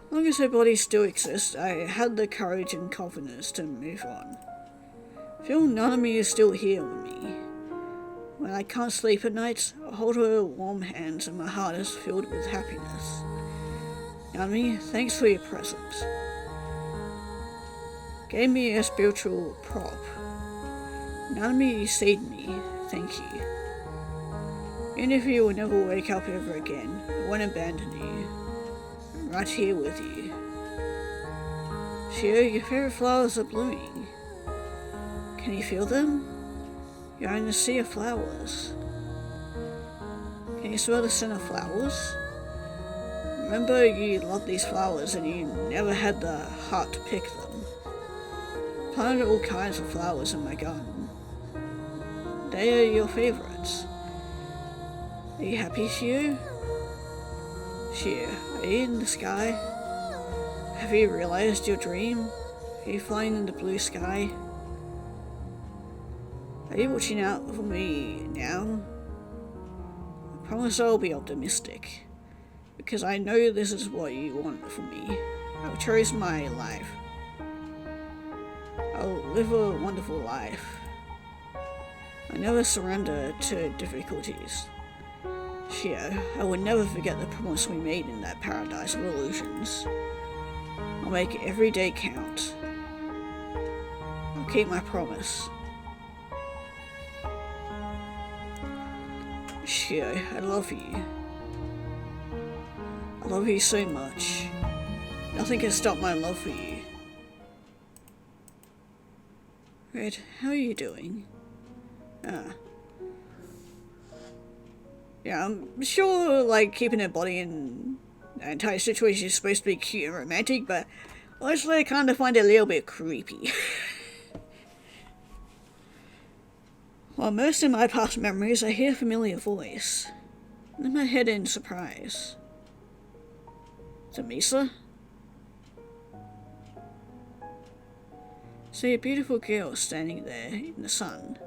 As long as her body still exists, I had the courage and confidence to move on. I feel Nanami is still here with me. When I can't sleep at night, I hold her warm hands and my heart is filled with happiness. Nanami, thanks for your presence. Gave me a spiritual prop. Nanami, you saved me. Thank you. Even if you will never wake up ever again, I won't abandon you. I'm right here with you. Shio, your favorite flowers are blooming. Can you feel them? You're in a sea of flowers. Can you smell the scent of flowers? Remember, you loved these flowers and you never had the heart to pick them. I planted all kinds of flowers in my garden. They are your favorites. Are you happy, Shio? Shio, are you in the sky? Have you realized your dream? Are you flying in the blue sky? Are you watching out for me now? I promise I'll be optimistic, because I know this is what you want from me. I'll cherish my life. I'll live a wonderful life. I never surrender to difficulties. Shio, I will never forget the promise we made in that paradise of illusions. I'll make every day count. I'll keep my promise. Shio, I love you. I love you so much. Nothing can stop my love for you. Red, how are you doing? Yeah, I'm sure, like, keeping her body in the entire situation is supposed to be cute and romantic, but honestly, I kind of find it a little bit creepy. While immersed in my past memories, I hear a familiar voice. I lift my head in surprise. Is it Misa? I see a beautiful girl standing there in the sun.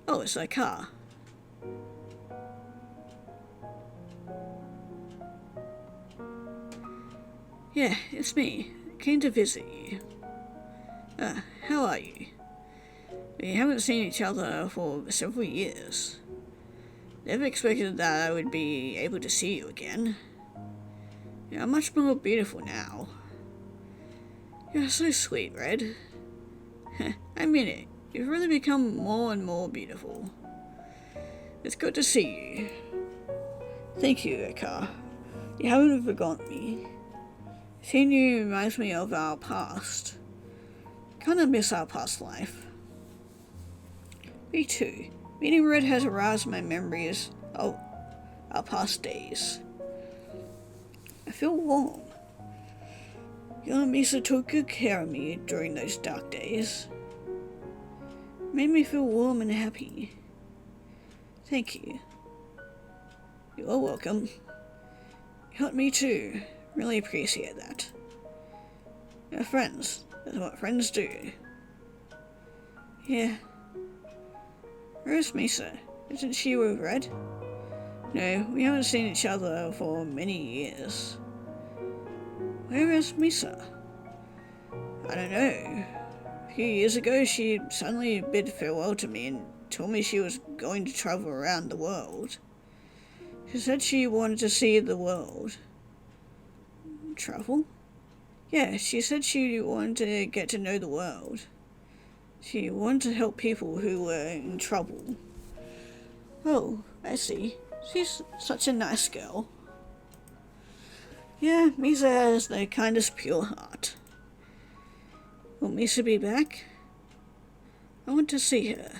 Oh, it's her car. Yeah, it's me. I came to visit you. How are you? We haven't seen each other for several years. Never expected that I would be able to see you again. You're much more beautiful now. You're so sweet, Red. I mean it. You've really become more and more beautiful. It's good to see you. Thank you, Eka. You haven't forgotten me. Seeing you reminds me of our past. Kinda miss our past life. Me too. Meeting Red has aroused my memories of our past days. I feel warm. You and Misa took good care of me during those dark days. Made me feel warm and happy. Thank you. You are welcome. You helped me too. Really appreciate that. We're friends. That's what friends do. Yeah. Where's Misa? Isn't she with Red? No, we haven't seen each other for many years. Where is Misa? I don't know. A few years ago, she suddenly bid farewell to me and told me she was going to travel around the world. She said she wanted to see the world. Travel? Yeah, she said she wanted to get to know the world. She wanted to help people who were in trouble. Oh, I see. She's such a nice girl. Yeah, Misa has the kindest pure heart. Will Misa be back? I want to see her.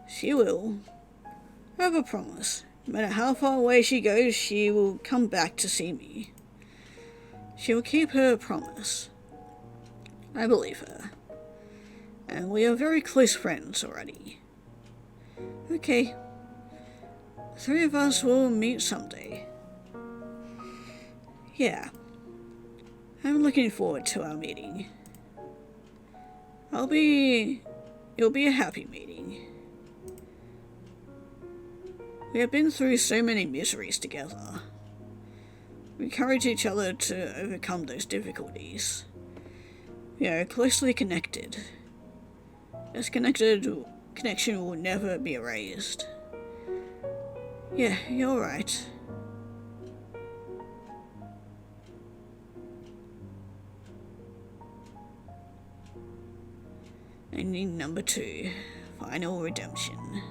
She will. I have a promise. No matter how far away she goes, she will come back to see me. She will keep her promise. I believe her. And we are very close friends already. Okay. The three of us will meet someday. Yeah. I'm looking forward to our meeting. It'll be a happy meeting. We have been through so many miseries together. We encourage each other to overcome those difficulties. We are closely connected. This connection will never be erased. Yeah, you're right. Ending number 2. Final Redemption.